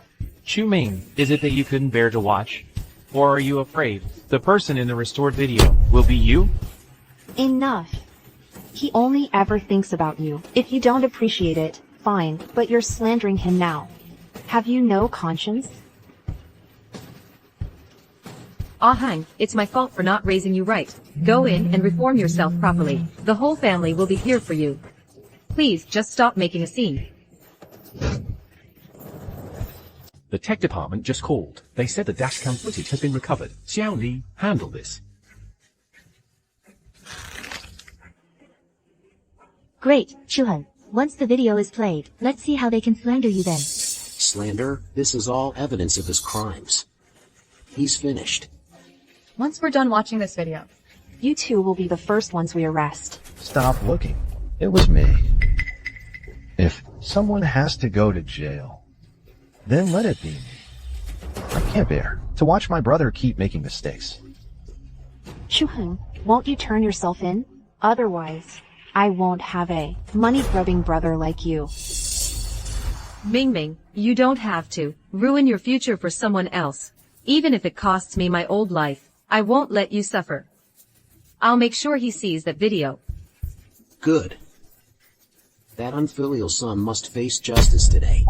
Chu Ming, is it that you couldn't bear to watch? Or are you afraid the person in the restored video will be you? Enough. He only ever thinks about you. If you don't appreciate it, fine, but you're slandering him now. Have you no conscience? Hang, it's my fault for not raising you right. Go in and reform yourself properly. The whole family will be here for you. Please just stop making a scene. The tech department just called. They said the dashcam footage has been recovered. Xiao Li, handle this. Great, Chu Heng. Once the video is played, let's see how they can slander you then. Slander? This is all evidence of his crimes. He's finished. Once we're done watching this video, you two will be the first ones we arrest. Stop looking. It was me. If someone has to go to jail, then let it be me. I can't bear to watch my brother keep making mistakes. Chu Heng, won't you turn yourself in? Otherwise, I won't have a money-grubbing brother like you. Ming, you don't have to ruin your future for someone else. Even if it costs me my old life, I won't let you suffer. I'll make sure he sees that video. Good. That unfilial son must face justice today.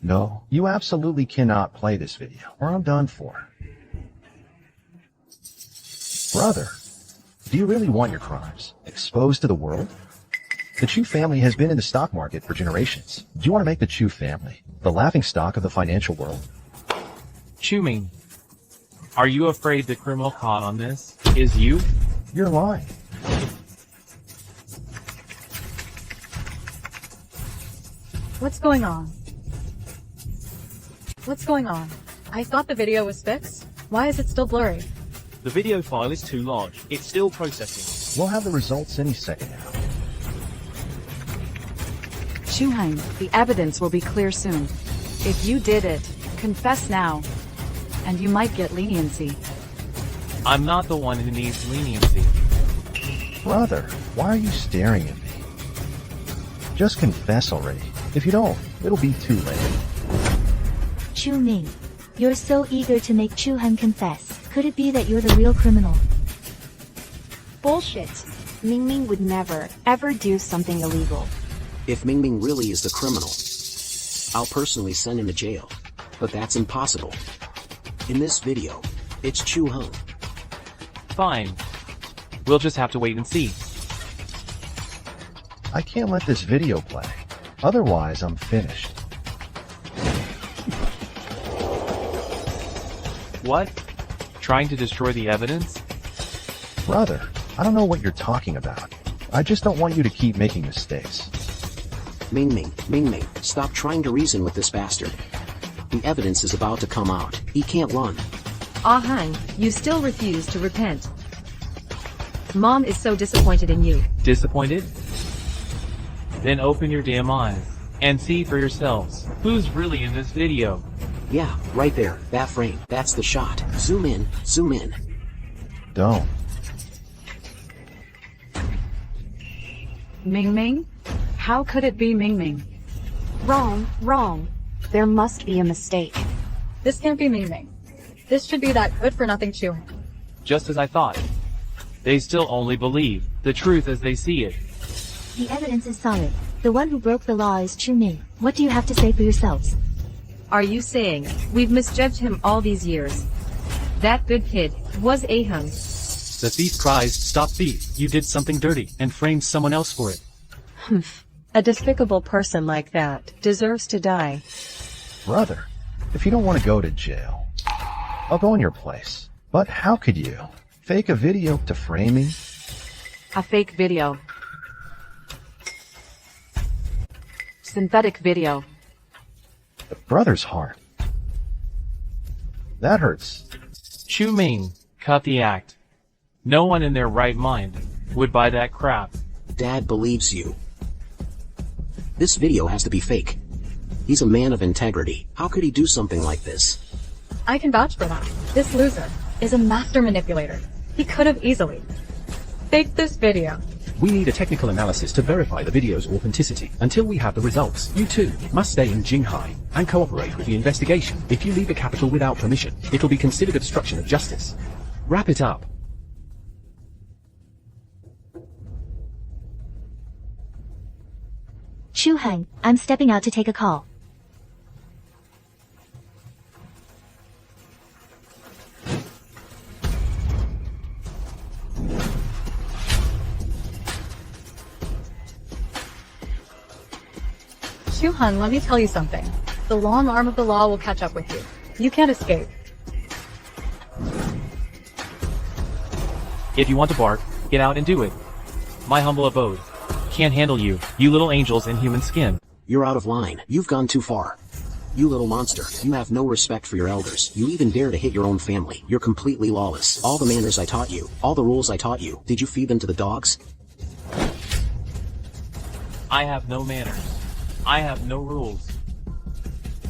No, you absolutely cannot play this video, or I'm done for. Brother, do you really want your crimes exposed to the world? The Chu family has been in the stock market for generations. Do you want to make the Chu family the laughingstock of the financial world? Chu Ming, are you afraid the criminal caught on this is you? You're lying. what's going on? What's going on? I thought the video was fixed. Why is it still blurry? The video file is too large. It's still processing. We'll have the results any second now. Chu Heng, the evidence will be clear soon. If you did it, confess now, and you might get leniency. I'm not the one who needs leniency. Brother, why are you staring at me? Just confess already. If you don't, it'll be too late. Chu Ming, you're so eager to make Chu Heng confess. Could it be that you're the real criminal? Bullshit. Ming would never, ever do something illegal. If Ming really is the criminal, I'll personally send him to jail. But that's impossible. In this video, it's Chu Heng. Fine. We'll just have to wait and see. I can't let this video play. Otherwise, I'm finished. What? Trying to destroy the evidence? Brother, I don't know what you're talking about. I just don't want you to keep making mistakes. Ming, stop trying to reason with this bastard. The evidence is about to come out. He can't run. Ah Hang, you still refuse to repent. Mom is so disappointed in you. Disappointed? Then open your damn eyes and see for yourselves who's really in this video. Yeah, right there, that frame, that's the shot. Zoom in, zoom in. Don't. Ming? How could it be Ming? Wrong. There must be a mistake. This can't be Ming. This should be that good-for-nothing Chu Hang. Just as I thought. They still only believe the truth as they see it. The evidence is solid. The one who broke the law is Chu Ming. What do you have to say for yourselves? Are you saying we've misjudged him all these years? That good kid was a hung. The thief cries, "Stop thief, you did something dirty," and frames someone else for it. A despicable person like that deserves to die. Brother, if you don't want to go to jail, I'll go in your place. But how could you fake a video to frame me? A fake video. Synthetic video. The brother's heart. That hurts. Chu Ming, cut the act. No one in their right mind would buy that crap. Dad believes you. This video has to be fake. He's a man of integrity. How could he do something like this? I can vouch for that. This loser is a master manipulator. He could have easily faked this video. We need a technical analysis to verify the video's authenticity. Until we have the results, you too must stay in Jinghai and cooperate with the investigation. If you leave the capital without permission, it'll be considered obstruction of justice. Wrap it up. Chu Hang, I'm stepping out to take a call. Chu Hang, let me tell you something. The long arm of the law will catch up with you. You can't escape. If you want to bark, get out and do it. My humble abode can't handle you, you little angels in human skin. You're out of line. You've gone too far. You little monster. You have no respect for your elders. You even dare to hit your own family. You're completely lawless. All the manners I taught you, all the rules I taught you, did you feed them to the dogs? I have no manners. I have no rules.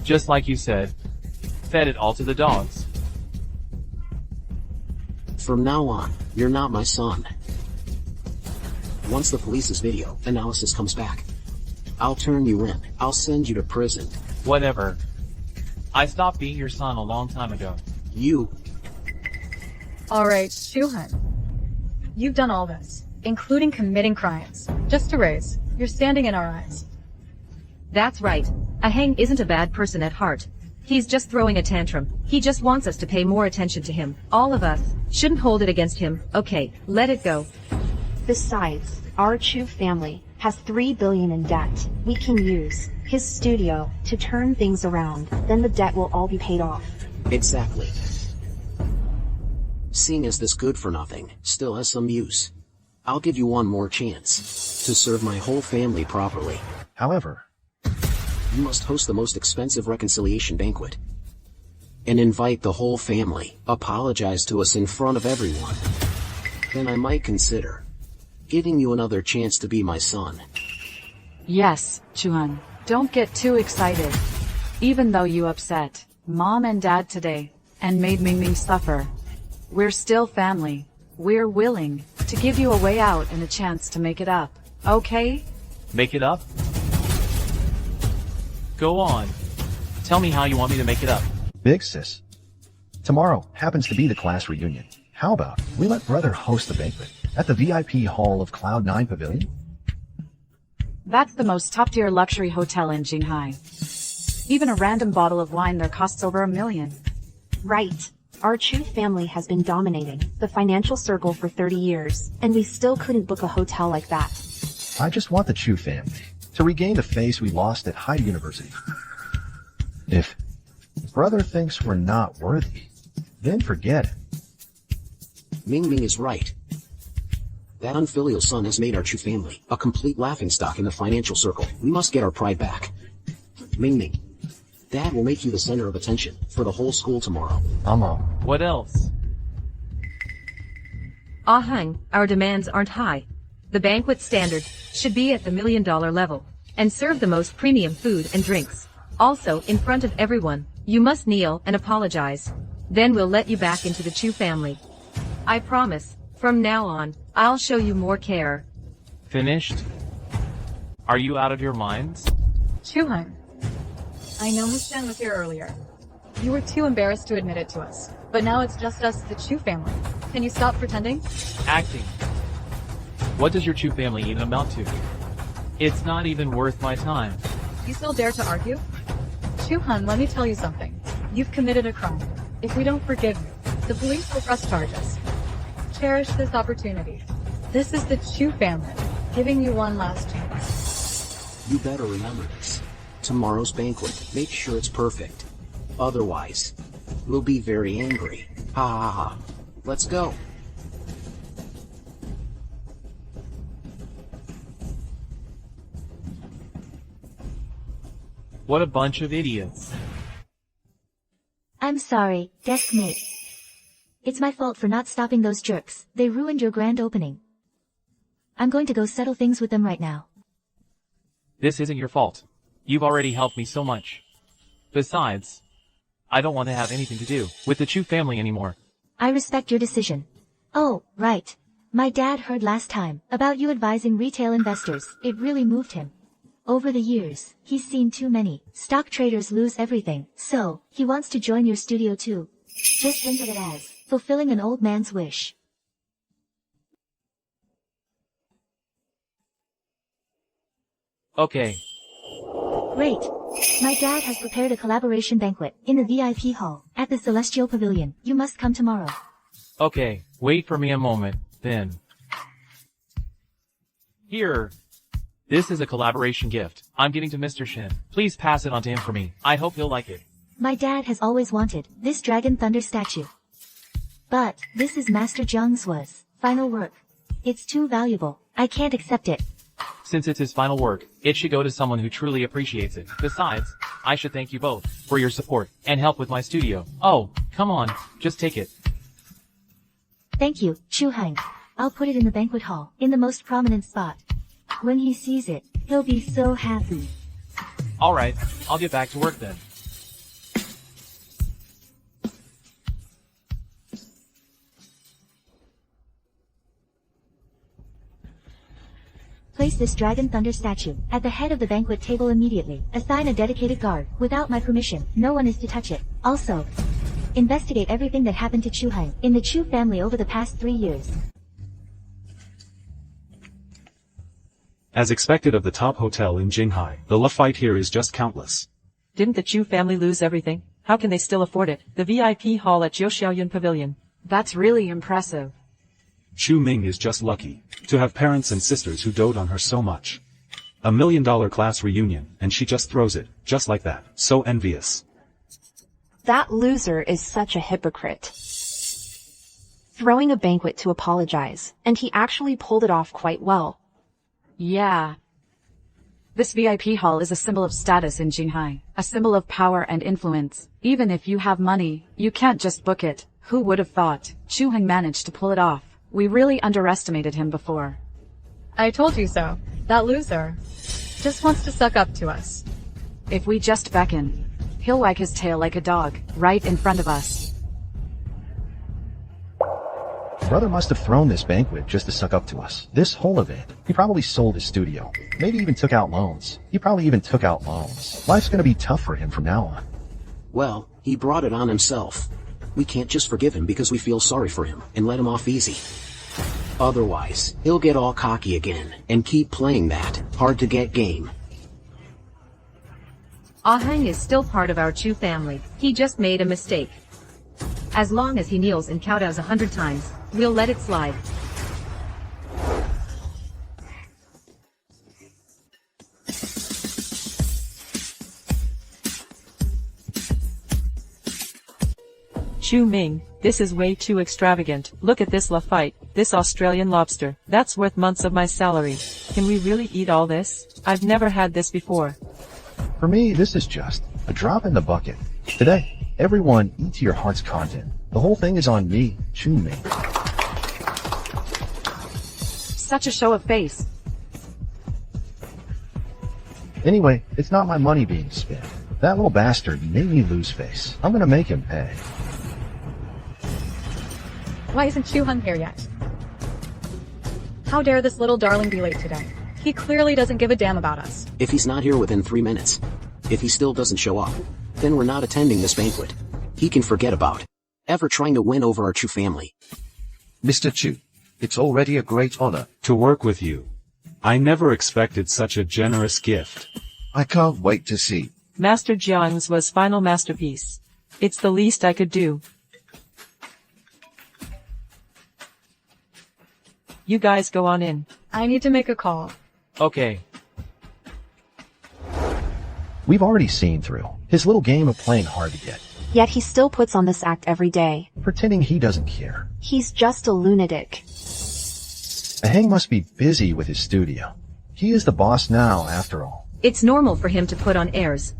Just like you said, fed it all to the dogs. From now on, you're not my son. Once the police's video analysis comes back, I'll turn you in. I'll send you to prison. Whatever. I stopped being your son a long time ago. You. Alright, Chu Hang. You've done all this, including committing crimes, just to raise. You're standing in our eyes. That's right. A Hang isn't a bad person at heart. He's just throwing a tantrum. He just wants us to pay more attention to him. All of us shouldn't hold it against him. Okay, let it go. Besides, our Chu family has $3 billion in debt. We can use his studio to turn things around. Then the debt will all be paid off. Exactly. Seeing as this good-for-nothing still has some use, I'll give you one more chance to serve my whole family properly. However, you must host the most expensive reconciliation banquet and invite the whole family. Apologize to us in front of everyone. Then I might consider giving you another chance to be my son. Yes, Chu Hang. Don't get too excited. Even though you upset Mom and Dad today and made Ming suffer, we're still family. We're willing to give you a way out and a chance to make it up. Okay? Make it up? Go on. Tell me how you want me to make it up. Big sis. Tomorrow happens to be the class reunion. How about we let brother host the banquet at the VIP hall of Cloud9 Pavilion? That's the most top-tier luxury hotel in Jinghai. Even a random bottle of wine there costs over $1 million. Right. Our Chu family has been dominating the financial circle for 30 years, and we still couldn't book a hotel like that. I just want the Chu family to regain the face we lost at Hyde University. If brother thinks we're not worthy, then forget it. Ming Ming is right. That unfilial son has made our Chu family a complete laughingstock in the financial circle. We must get our pride back. Ming Ming, Dad will make you the center of attention for the whole school tomorrow. What else? Ah Heng, our demands aren't high. The banquet standard should be at the $1 million level, and serve the most premium food and drinks. Also, in front of everyone, you must kneel and apologize. Then we'll let you back into the Chu family. I promise, from now on, I'll show you more care. Finished? Are you out of your minds? Chuhan, I know Miss Shen was here earlier. You were too embarrassed to admit it to us, but now it's just us, the Chu family. Can you stop pretending? Acting. What does your Chu family even amount to? It's not even worth my time. You still dare to argue? Chuhan, let me tell you something. You've committed a crime. If we don't forgive you, the police will press charges. Cherish this opportunity. This is the Chu family, giving you one last chance. You better remember this. Tomorrow's banquet, make sure it's perfect. Otherwise, we'll be very angry. Ha ha ha. Let's go. What a bunch of idiots. I'm sorry, desk mate. It's my fault for not stopping those jerks. They ruined your grand opening. I'm going to go settle things with them right now. This isn't your fault. You've already helped me so much. Besides, I don't want to have anything to do with the Chu family anymore. I respect your decision. Oh, right. My dad heard last time about you advising retail investors. It really moved him. Over the years, he's seen too many stock traders lose everything, so he wants to join your studio too. Just think of it as fulfilling an old man's wish. Okay. Great. My dad has prepared a collaboration banquet in the VIP hall at the Celestial Pavilion. You must come tomorrow. Okay, wait for me a moment, then. Here. This is a collaboration gift I'm giving to Mr. Shin. Please pass it on to him for me. I hope he'll like it. My dad has always wanted this Dragon Thunder statue. But this is Master Zhang's final work. It's too valuable. I can't accept it. Since it's his final work, it should go to someone who truly appreciates it. Besides, I should thank you both for your support and help with my studio. Oh, come on, just take it. Thank you, Chu Hang. I'll put it in the banquet hall, in the most prominent spot. When he sees it, he'll be so happy. Alright, I'll get back to work then. Place this Dragon Thunder statue at the head of the banquet table immediately. Assign a dedicated guard. Without my permission, no one is to touch it. Also, investigate everything that happened to Chu Hang in the Chu family over the past 3 years. As expected of the top hotel in Jinghai, the love fight here is just countless. Didn't the Chu family lose everything? How can they still afford it? The VIP hall at Jiuxiaoyun Pavilion. That's really impressive. Chu Ming is just lucky to have parents and sisters who dote on her so much. $1 million class reunion, and she just throws it, just like that. So envious. That loser is such a hypocrite. Throwing a banquet to apologize, and he actually pulled it off quite well. Yeah. This VIP hall is a symbol of status in Jinghai, a symbol of power and influence. Even if you have money, you can't just book it. Who would have thought Chu Heng managed to pull it off? We really underestimated him before. I told you so. That loser just wants to suck up to us. If we just beckon, he'll wag his tail like a dog, right in front of us. Brother must have thrown this banquet just to suck up to us. This whole event. He probably sold his studio. Maybe even took out loans. Life's gonna be tough for him from now on. Well, he brought it on himself. We can't just forgive him because we feel sorry for him and let him off easy. Otherwise, he'll get all cocky again and keep playing that hard-to-get game. Ah Heng is still part of our Chu family. He just made a mistake. As long as he kneels and kowtows 100 times, we'll let it slide. Chu Ming, this is way too extravagant. Look at this fight, this Australian lobster. That's worth months of my salary. Can we really eat all this? I've never had this before. For me, this is just a drop in the bucket. Today, everyone eat to your heart's content. The whole thing is on me, Chu Ming. Such a show of face. Anyway, it's not my money being spent. That little bastard made me lose face. I'm gonna make him pay. Why isn't Chuhun here yet? How dare this little darling be late today? He clearly doesn't give a damn about us. If he's not here within 3 minutes, if he still doesn't show up, then we're not attending this banquet. He can forget about ever trying to win over our Chu family. Mr. Chu, it's already a great honor to work with you. I never expected such a generous gift. I can't wait to see. Master Jiang's was final masterpiece. It's the least I could do. You guys go on in. I need to make a call. Okay. We've already seen through his little game of playing hard to get. Yet he still puts on this act every day. Pretending he doesn't care. He's just a lunatic. Aheng must be busy with his studio. He is the boss now, after all. It's normal for him to put on airs.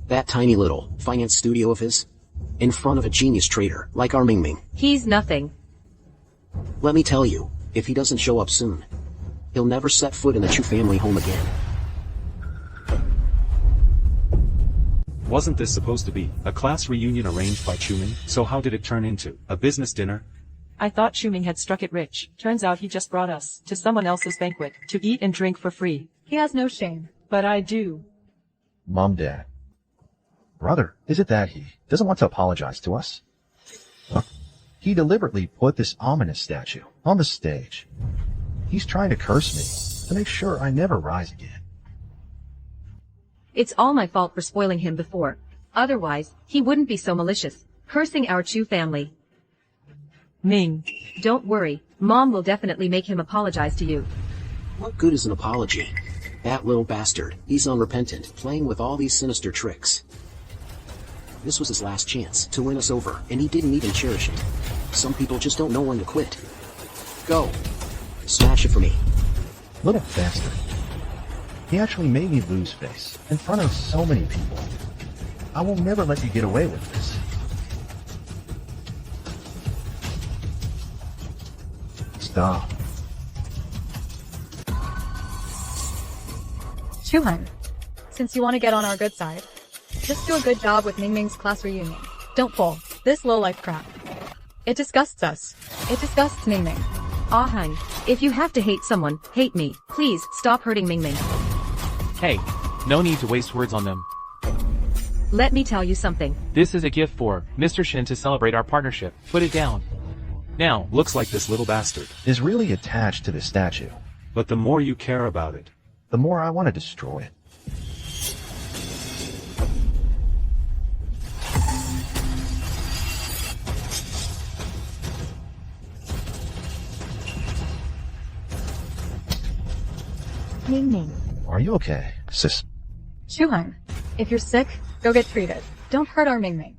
That tiny little finance studio of his, in front of a genius trader like our Ming Ming. He's nothing. Let me tell you, if he doesn't show up soon, he'll never set foot in the Chu family home again. Wasn't this supposed to be a class reunion arranged by Chu Ming? So how did it turn into a business dinner? I thought Chu Ming had struck it rich. Turns out he just brought us to someone else's banquet to eat and drink for free. He has no shame. But I do. Mom, Dad. Brother, is it that he doesn't want to apologize to us? Huh? He deliberately put this ominous statue on the stage. He's trying to curse me to make sure I never rise again. It's all my fault for spoiling him before. Otherwise, he wouldn't be so malicious, cursing our Chu family. Ming. Don't worry, Mom will definitely make him apologize to you. What good is an apology? That little bastard, he's unrepentant, playing with all these sinister tricks. This was his last chance to win us over, and he didn't even cherish it. Some people just don't know when to quit. Go. Smash it for me. Little bastard. He actually made me lose face in front of so many people. I will never let you get away with this. Stop. Chuhun, since you want to get on our good side, just do a good job with Ming Ming's class reunion. Don't pull this low-life crap. It disgusts us. It disgusts Ming Ming. Aheng, if you have to hate someone, hate me. Please, stop hurting Ming Ming. Hey, no need to waste words on them. Let me tell you something. This is a gift for Mr. Shin to celebrate our partnership. Put it down. Now, looks like this little bastard is really attached to the statue. But the more you care about it, the more I want to destroy it. Ming Ming. Are you okay, sis? Chuhun, if you're sick, go get treated. Don't hurt our Ming Ming.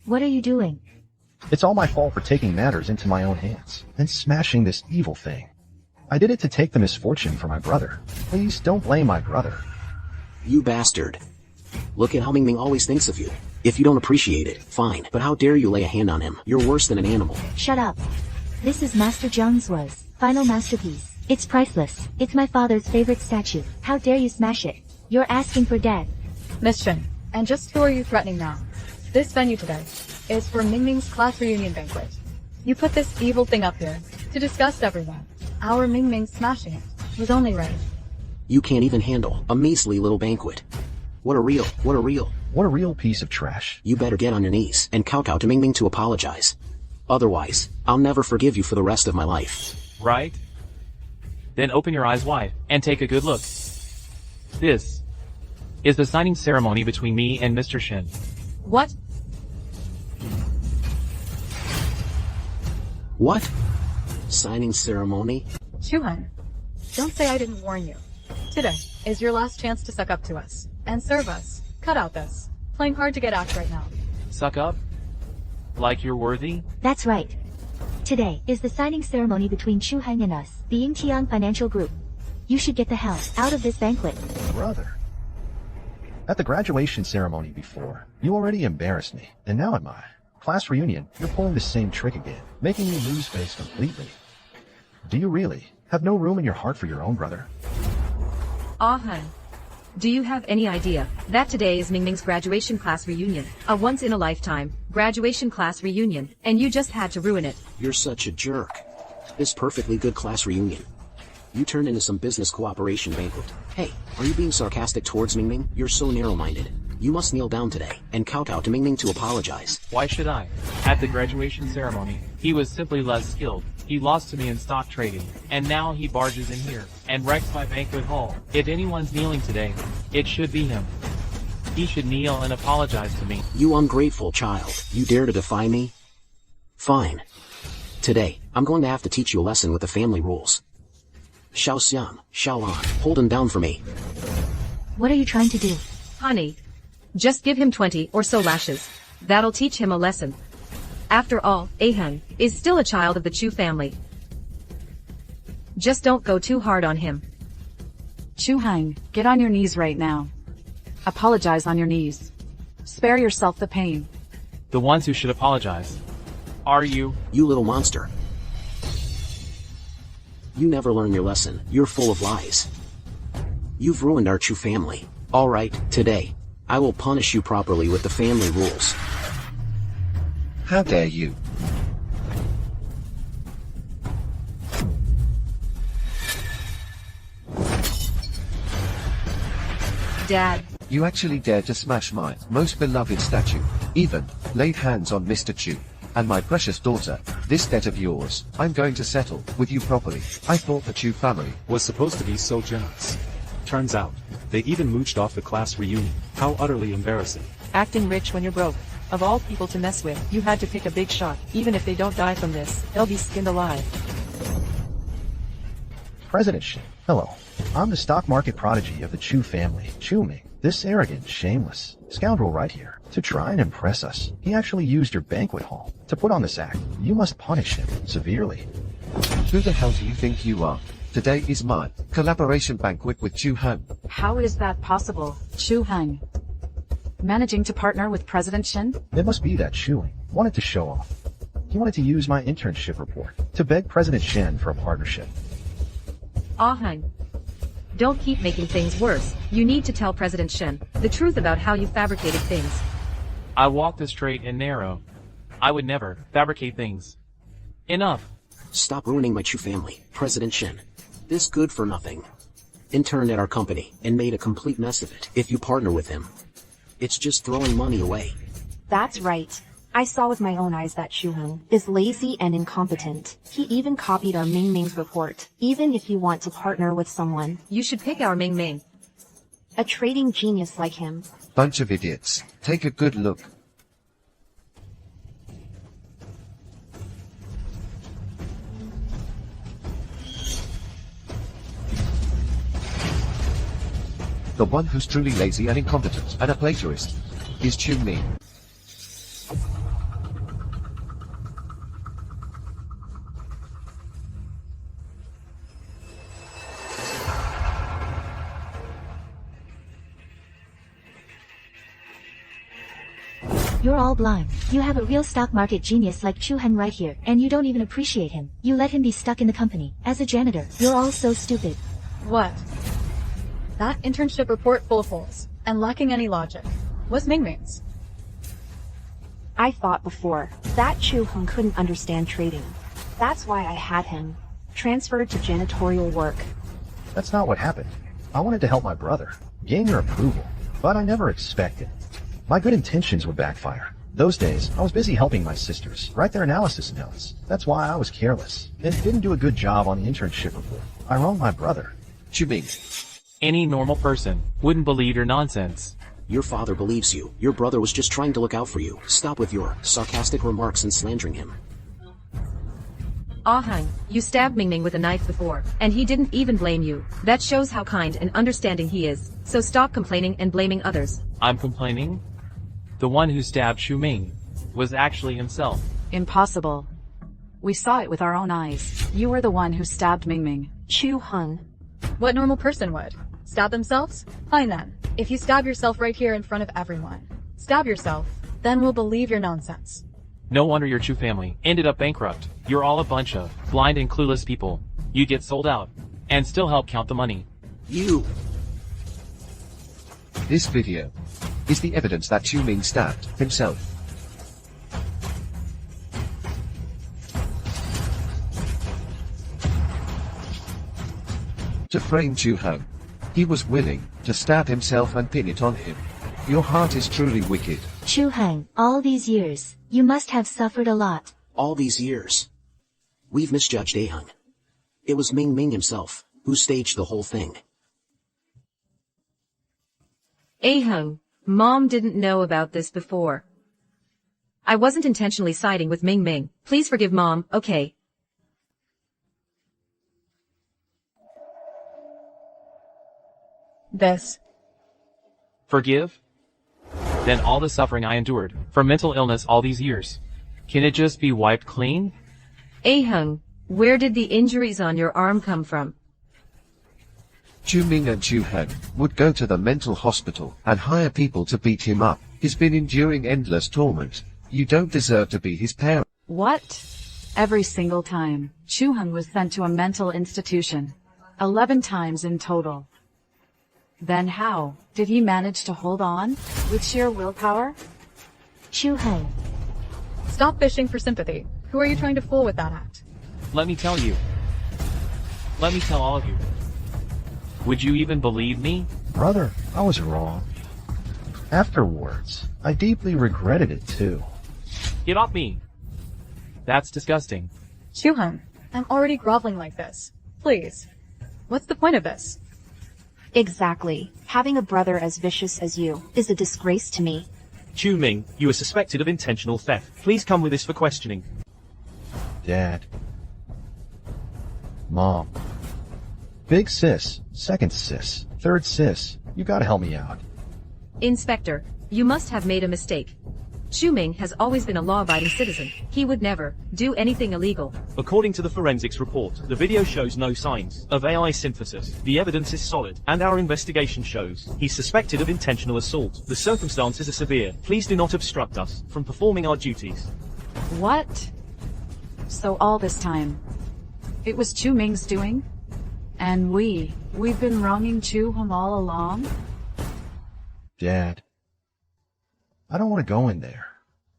What are you doing? It's all my fault for taking matters into my own hands and smashing this evil thing. I did it to take the misfortune for my brother. Please don't blame my brother. You bastard. Look at how Ming Ming always thinks of you. If you don't appreciate it, fine, but how dare you lay a hand on him? You're worse than an animal. Shut up. This is Master Zhang's was final masterpiece. It's priceless. It's my father's favorite statue. How dare you smash it? You're asking for death. Miss Shin, and just who are you threatening now? This venue today is for Ming Ming's class reunion banquet. You put this evil thing up here to disgust everyone. Our Ming Ming smashing it was only right. You can't even handle a measly little banquet. What a real piece of trash. You better get on your knees and kowtow to Ming Ming to apologize. Otherwise, I'll never forgive you for the rest of my life. Right? Then open your eyes wide and take a good look. This is the signing ceremony between me and Mr. Shin. What? What? Signing ceremony? Chuhun, don't say I didn't warn you. Today is your last chance to suck up to us and serve us. Cut out this playing hard to get act right now. Suck up? Like you're worthy? That's right. Today is the signing ceremony between Chu Heng and us, the Yingtian Financial Group. You should get the hell out of this banquet. Brother. At the graduation ceremony before, you already embarrassed me, and now at my class reunion, you're pulling the same trick again, making me lose face completely. Do you really have no room in your heart for your own brother? Ah Hun. Do you have any idea that today is Mingming's graduation class reunion, a once-in-a-lifetime graduation class reunion, and you just had to ruin it? You're such a jerk. This perfectly good class reunion. You turned into some business cooperation banquet. Hey, are you being sarcastic towards Mingming? You're so narrow-minded. You must kneel down today and kowtow to Mingming to apologize. Why should I? At the graduation ceremony, he was simply less skilled. He lost to me in stock trading, and now he barges in here and wrecks my banquet hall. If anyone's kneeling today, it should be him. He should kneel and apologize to me. You ungrateful child. You dare to defy me? Fine. Today, I'm going to have to teach you a lesson with the family rules. Xiao Xiang, Xiao An, hold him down for me. What are you trying to do? Honey, just give him 20 or so lashes. That'll teach him a lesson. After all, Aheng is still a child of the Chu family. Just don't go too hard on him. Chu Heng, get on your knees right now. Apologize on your knees. Spare yourself the pain. The ones who should apologize are you. You little monster. You never learn your lesson. You're full of lies. You've ruined our Chu family. Alright, today, I will punish you properly with the family rules. How dare you? Dad. You actually dared to smash my most beloved statue. Even laid hands on Mr. Chu. And my precious daughter, this debt of yours, I'm going to settle with you properly. I thought the Chu family was supposed to be so generous. Turns out, they even mooched off the class reunion. How utterly embarrassing. Acting rich when you're broke. Of all people to mess with, you had to pick a big shot. Even if they don't die from this, they'll be skinned alive. President Shin, hello. I'm the stock market prodigy of the Chu family, Chu Ming. This arrogant, shameless scoundrel right here, to try and impress us. He actually used your banquet hall to put on this act. You must punish him severely. Who the hell do you think you are? Today is my collaboration banquet with Chu Heng. How is that possible, Chu Heng? Managing to partner with President Shin? It must be that Chu Heng wanted to show off. He wanted to use my internship report to beg President Shin for a partnership. Aheng. Don't keep making things worse. You need to tell President Shen the truth about how you fabricated things. I walk the straight and narrow. I would never fabricate things. Enough. Stop ruining my Chu family, President Shen. This good for nothing interned at our company and made a complete mess of it. If you partner with him, it's just throwing money away. That's right. I saw with my own eyes that Chu Heng is lazy and incompetent. He even copied our Ming Ming's report. Even if you want to partner with someone, you should pick our Ming Ming. A trading genius like him. Bunch of idiots. Take a good look. The one who's truly lazy and incompetent and a plagiarist is Chu Ming. You're all blind. You have a real stock market genius like Chu Heng right here, and you don't even appreciate him. You let him be stuck in the company as a janitor. You're all so stupid. What? That internship report full of holes, and lacking any logic, was Ming Ming's. I thought before, that Chu Heng couldn't understand trading. That's why I had him transferred to janitorial work. That's not what happened. I wanted to help my brother, gain your approval, but I never expected. My good intentions would backfire. Those days, I was busy helping my sisters write their analysis notes. That's why I was careless and didn't do a good job on the internship report. I wronged my brother. Chu Ming. Any normal person wouldn't believe your nonsense. Your father believes you. Your brother was just trying to look out for you. Stop with your sarcastic remarks and slandering him. Aheng, you stabbed Ming Ming with a knife before, and he didn't even blame you. That shows how kind and understanding he is. So stop complaining and blaming others. I'm complaining? The one who stabbed Chu Ming was actually himself. Impossible. We saw it with our own eyes. You were the one who stabbed Mingming. Chu Hung. What normal person would? Stab themselves? Fine then. If you stab yourself right here in front of everyone, stab yourself, then we'll believe your nonsense. No wonder your Chu family ended up bankrupt. You're all a bunch of blind and clueless people. You get sold out and still help count the money. You. This video is the evidence that Chu Ming stabbed himself. To frame Chu Hung, he was willing to stab himself and pin it on him. Your heart is truly wicked. Chu Hang, all these years, you must have suffered a lot. All these years. We've misjudged Ahung. It was Ming Ming himself who staged the whole thing. Ahung, Mom didn't know about this before. I wasn't intentionally siding with Ming Ming. Please forgive Mom, okay? This. Forgive? Then all the suffering I endured from mental illness all these years, can it just be wiped clean? Ahung, where did the injuries on your arm come from? Chu Ming and Chu Hung would go to the mental hospital and hire people to beat him up. He's been enduring endless torment. You don't deserve to be his parent. What? Every single time, Chu Hung was sent to a mental institution. 11 times in total. Then how did he manage to hold on? With sheer willpower? Chu Hang. Stop fishing for sympathy. Who are you trying to fool with that act? Let me tell you. Let me tell all of you. Would you even believe me? Brother, I was wrong. Afterwards, I deeply regretted it too. Get off me. That's disgusting. Chu Hung, I'm already groveling like this. Please. What's the point of this? Exactly. Having a brother as vicious as you is a disgrace to me. Chu Ming, you are suspected of intentional theft. Please come with us for questioning. Dad. Mom. Big sis, second sis, third sis, you gotta help me out. Inspector, you must have made a mistake. Chu Ming has always been a law-abiding citizen. He would never do anything illegal. According to the forensics report, the video shows no signs of AI synthesis. The evidence is solid, and our investigation shows he's suspected of intentional assault. The circumstances are severe. Please do not obstruct us from performing our duties. What? So all this time, it was Chu Ming's doing? And we've been wronging Chu Hung all along? Dad. I don't want to go in there.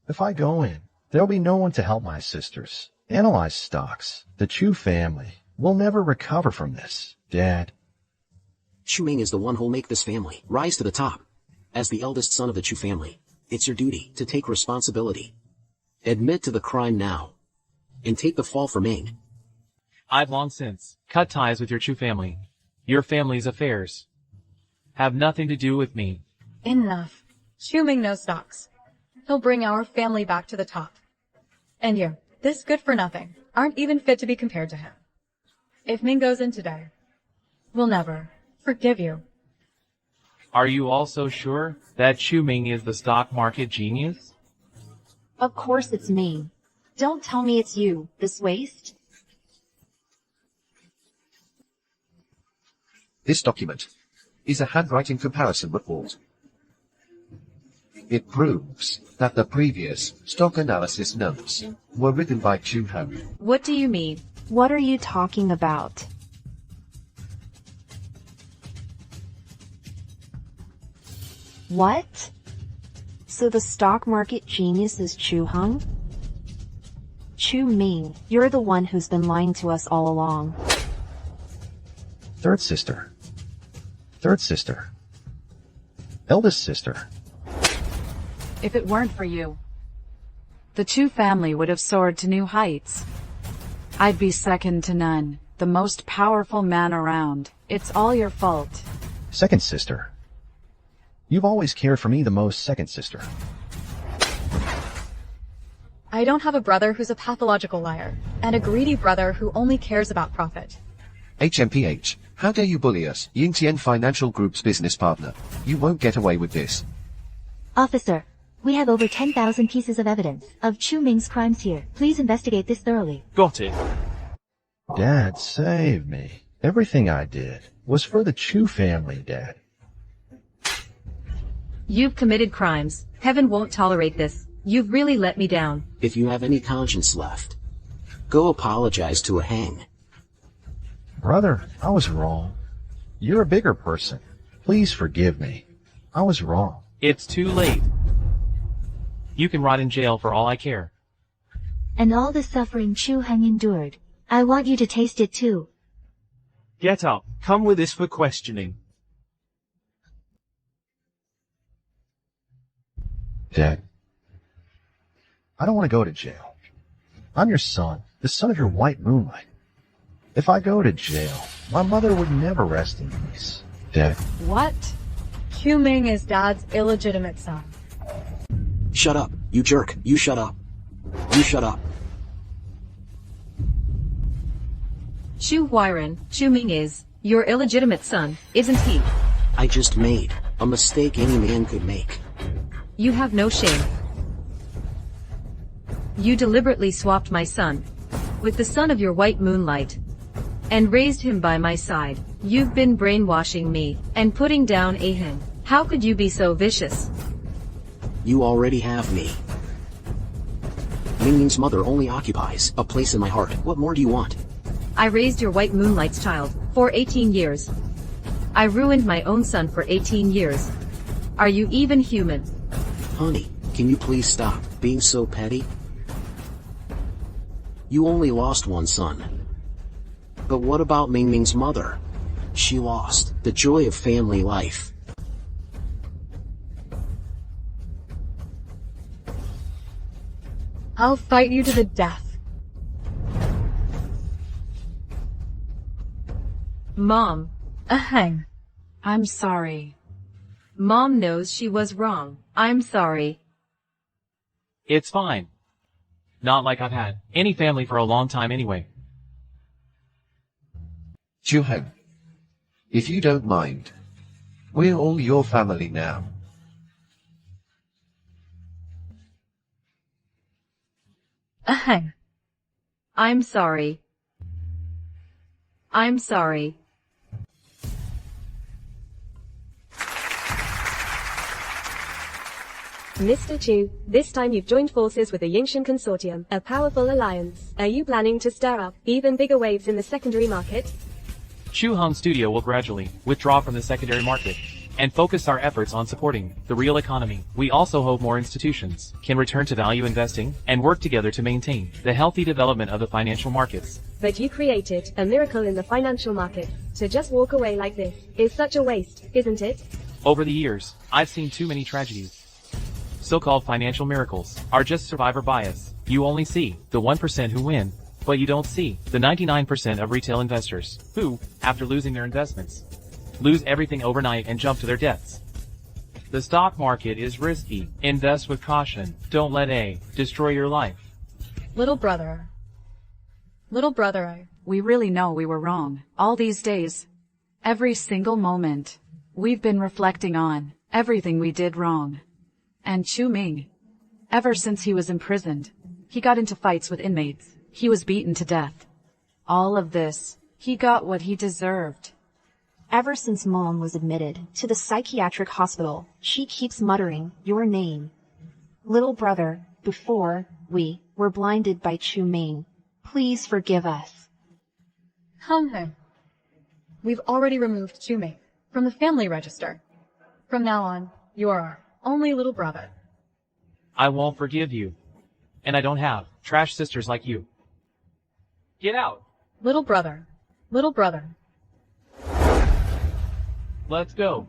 If I go in, there'll be no one to help my sisters. Analyze stocks. The Chu family will never recover from this, Dad. Chu Ming is the one who'll make this family rise to the top. As the eldest son of the Chu family, it's your duty to take responsibility. Admit to the crime now, and take the fall for Ming. I've long since cut ties with your Chu family. Your family's affairs have nothing to do with me. Enough. Chu Ming knows stocks. He'll bring our family back to the top. And you, this good-for-nothing, aren't even fit to be compared to him. If Ming goes in today, we'll never forgive you. Are you also sure that Chu Ming is the stock market genius? Of course it's me. Don't tell me it's you, this waste. This document is a handwriting comparison report. It proves that the previous stock analysis notes were written by Chu Hung. What do you mean? What are you talking about? What? So the stock market genius is Chu Hung? Chu Ming, you're the one who's been lying to us all along. Third sister. Third sister. Eldest sister. If it weren't for you, the Chu family would have soared to new heights. I'd be second to none, the most powerful man around. It's all your fault. Second sister. You've always cared for me the most, second sister. I don't have a brother who's a pathological liar, and a greedy brother who only cares about profit. HMPH, how dare you bully us, Yingtian Financial Group's business partner? You won't get away with this. Officer, We have over 10,000 pieces of evidence of Chu Ming's crimes here. Please investigate this thoroughly. Got it. Dad, save me. Everything I did was for the Chu family, Dad. You've committed crimes. Heaven won't tolerate this. You've really let me down. If you have any conscience left, go apologize to a hang. Brother, I was wrong. You're a bigger person. Please forgive me. I was wrong. It's too late. You can rot in jail for all I care. And all the suffering Chu Heng endured. I want you to taste it too. Get up. Come with us for questioning. Dad, I don't want to go to jail. I'm your son, the son of your white moonlight. If I go to jail, my mother would never rest in peace. Dad. What? Chu Ming is Dad's illegitimate son. Shut up, you jerk. You shut up. You shut up. Chu Huairan, Chu Ming is your illegitimate son, isn't he? I just made a mistake any man could make. You have no shame. You deliberately swapped my son with the son of your white moonlight and raised him by my side. You've been brainwashing me and putting down Aheng. How could you be so vicious? You already have me. Mingming's mother only occupies a place in my heart. What more do you want? I raised your white moonlight's child for 18 years. I ruined my own son for 18 years. Are you even human? Honey, can you please stop being so petty? You only lost one son. But what about Mingming's mother? She lost the joy of family life. I'll fight you to the death. Mom. Aheng. I'm sorry. Mom knows she was wrong. I'm sorry. It's fine. Not like I've had any family for a long time anyway. Chu Heng, if you don't mind, we're all your family now. Aheng. I'm sorry. I'm sorry. Mr. Chu, this time you've joined forces with the Yingshan Consortium, a powerful alliance. Are you planning to stir up even bigger waves in the secondary market? Chu Hong Studio will gradually withdraw from the secondary market and focus our efforts on supporting the real economy. We also hope more institutions can return to value investing and work together to maintain the healthy development of the financial markets. But you created a miracle in the financial market. To just walk away like this is such a waste, isn't it? Over the years, I've seen too many tragedies. So-called financial miracles are just survivor bias. You only see the 1% who win, but you don't see the 99% of retail investors who, after losing their investments, lose everything overnight and jump to their deaths. The stock market is risky. Invest with caution. Don't let A destroy your life. Little brother. Little brother. We really know we were wrong. All these days, every single moment, we've been reflecting on everything we did wrong. And Chu Ming, ever since he was imprisoned, he got into fights with inmates. He was beaten to death. All of this, he got what he deserved. Ever since Mom was admitted to the psychiatric hospital, she keeps muttering your name. Little brother, before we were blinded by Chu Ming, please forgive us. Heng. We've already removed Chu Ming from the family register. From now on, you are our only little brother. I won't forgive you. And I don't have trash sisters like you. Get out. Little brother. Little brother. Let's go.